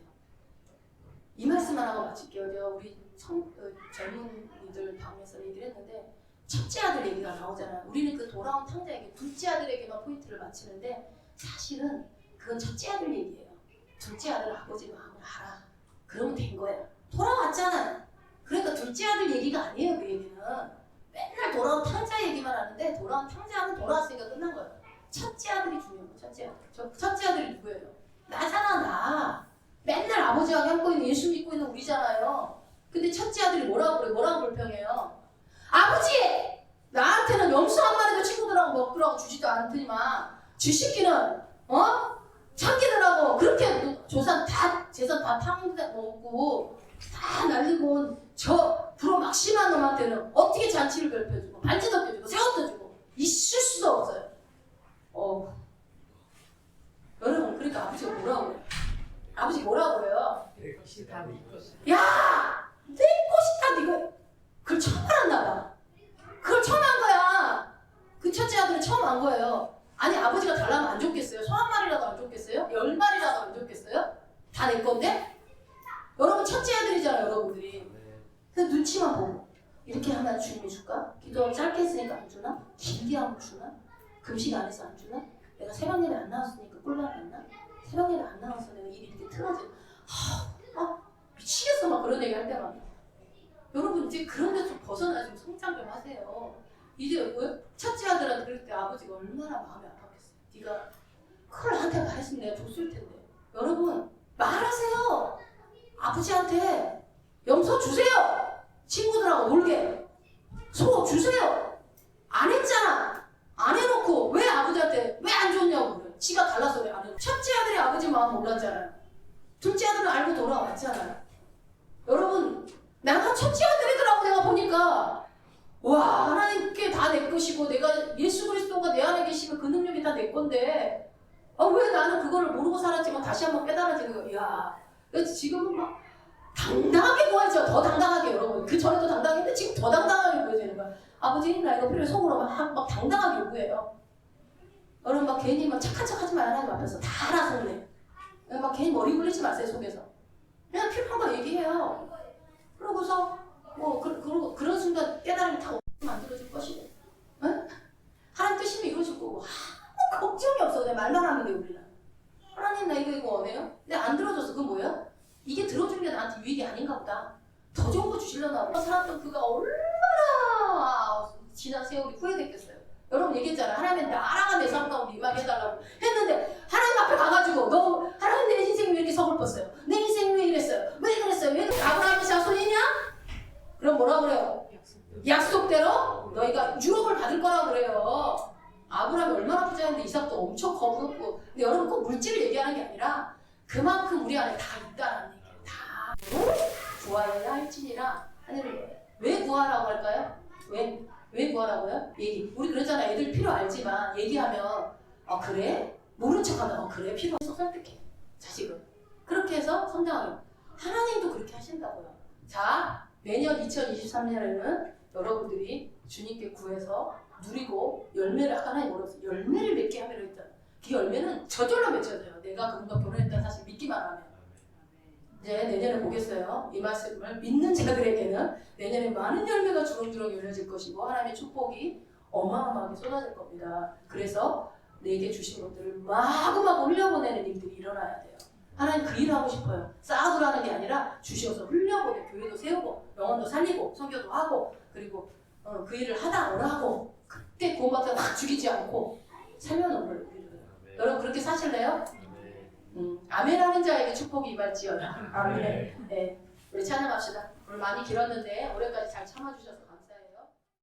이 말씀만 하고 마칠게요. 제가 우리 젊은이들 방에서 얘기를 했는데 첫째 아들 얘기가 나오잖아요. 우리는 그 돌아온 탕자에게 둘째 아들에게만 포인트를 맞추는데 사실은 그건 첫째 아들 얘기예요. 둘째 아들 아버지 마음을 알아. 그러면 된 거야. 돌아왔잖아요. 그러니까 둘째 아들 얘기가 아니에요. 그 얘기는. 맨날 돌아온 탕자 얘기만 하는데 돌아온 탕자는 돌아왔으니까 끝난 거예요. 첫째 아들이 중요한 거예요. 첫째 아들. 첫째 아들이 누구예요? 나잖아 나. 맨날 아버지와 함께 있는 예수 믿고 있는 우리잖아요. 근데 첫째 아들이 뭐라고 그래? 뭐라고 불평해요? 아버지! 나한테는 염소 한 마리도 친구들하고 먹으라고 주지도 않더니만 주식기는 참기들하고 그렇게 재산 다 파먹고 다 날리고 저 불어 막 심한 놈한테는 어떻게 잔치를 괴롭혀주고 반지도 껴주고 새옷도 주고 있을 수도 없어요. 여러분 그러니까 아버지가 뭐라고 그래요? 아버지 뭐라고 그래요? 내 것이 다 네 것이야. 야! 내 것이 다 네가 그걸 처음 알았나 봐. 그걸 처음 한 거야. 그 첫째 아들은 처음 한 거예요. 아니 아버지가 달라면 안 좋겠어요? 소 한 마리라도 안 좋겠어요? 10마리라도 안 좋겠어요? 다 내 건데? 여러분 첫째 아들이잖아요 여러분들이. 그래서 눈치만 보고 이렇게 하면 주님이 줄까? 기도 짧게 했으니까 안 주나? 길게 하면 주나? 금식 안 해서 안 주나? 내가 새벽 예배 안 나왔으니까 꿀밤 했나? 새벽 예배 안 나와서 내가 입이 이렇게 틀어져 미치겠어 막 그런 얘기 할 때마다. 여러분 이제 그런 데 좀 벗어나시고 성장 좀 하세요. 이제 왜? 첫째 아들한테 그럴 때 아버지가 얼마나 마음이 아팠겠어요. 네가 그걸 나한테 말했으면 내가 줬을 텐데. 여러분 말하세요. 아버지한테 염소 주세요. 친구들하고 놀게. 소 주세요. 안 했잖아. 안 해놓고 왜 아버지한테 왜 안 줬냐고 그래. 지가 달라서 왜 안 해. 첫째 아들이 아버지 마음 몰랐잖아요. 둘째 아들은 알고 돌아왔잖아요. 여러분 내가 첫째 아들이더라고. 내가 보니까 와 하나님께 다 내 것이고 내가 예수 그리스도가 내 안에 계시면 그 능력이 다 내 건데 왜 나는 그거를 모르고 살았지만 다시 한번 깨달아지는 거야. 이야 그래서 지금은 막 당당하게 구하죠. 더 당당하게 여러분. 그 전에도 당당했는데 지금 더 당당하게 구해지는 거야. 아버지 나 이거 필요해. 속으로 막 당당하게 요구해요. 여러분 막 괜히 막 착한 척 하지 말아요. 하나님 앞에서 다 알아서 그래. 막 괜히 머리 굴리지 마세요 속에서. 그냥 필요한 거 얘기해요. 그러고서 그러고 그런 순간 깨달음이 다 만들어질 것이고 응? 하나님 뜻이면 이루어질 거고 아무 걱정이 없어. 내 말만 하면 돼 우리는. 하나님 나 이거 원해요? 근데 안 들어줬어. 그건 뭐야? 이게 들어주는 게 나한테 유익이 아닌가 보다. 더 좋은 거 주시려나 보다. 살았던 그가 얼마나 지난 세월이 후회됐겠어요. 여러분 얘기했잖아요. 하나님 나라가 내 삶 가운데 임하게 해달라고 했는데 하나님 앞에 가가지고 너 하나님 내 인생이 왜 이렇게 서글펐어요? 내 인생이 왜 이랬어요? 왜 그랬어요? 왜 아브라함이 자손이냐? 그럼 뭐라 그래요? 약속대로 너희가 유업을 받을 거라고 그래요. 아브라함이 얼마나 부자였는데 이삭도 엄청 거부했고. 근데 여러분 꼭 물질을 얘기하는 게 아니라 그만큼 우리 안에 다 있다는 얘기예요. 다 구하여야 할지니라 하늘을 왜 구하라고 할까요? 왜 구하라고요? 얘기. 우리 그러잖아. 애들 필요 알지만 얘기하면 그래? 모른 척하면 그래 필요해서 설득해 자식은. 그렇게 해서 성장하게. 하나님도 그렇게 하신다고요. 자 내년 2023년에는 여러분들이 주님께 구해서 누리고 열매를 아까 하나님 뭐라고 했어요? 열매를 맺게 하기로 했잖아요. 그 열매는 저절로 맺혀져요. 내가 그분과 결혼했다는 사실 믿기만 하면. 이제 내년에 보겠어요. 이 말씀을 믿는 자들에게는 내년에 많은 열매가 주렁주렁 열려질 것이고 하나님의 축복이 어마어마하게 쏟아질 겁니다. 그래서 내게 주신 것들을 마구마구 흘려보내는 일들이 일어나야 돼요. 하나님 그 일을 하고 싶어요. 쌓아두라는 게 아니라 주셔서 흘려보내. 교회도 세우고 영혼도 살리고 선교도 하고 그리고 그 일을 하다 오라고 그때 구원받다 막 죽이지 않고 살려놓은 거예요. 여러분 그렇게 사실래요? 아멘 하는 자에게 축복이 임할지어다. 아멘. 네, 우리 찬양합시다. 오늘 많이 길었는데 올해까지 잘 참아주셔서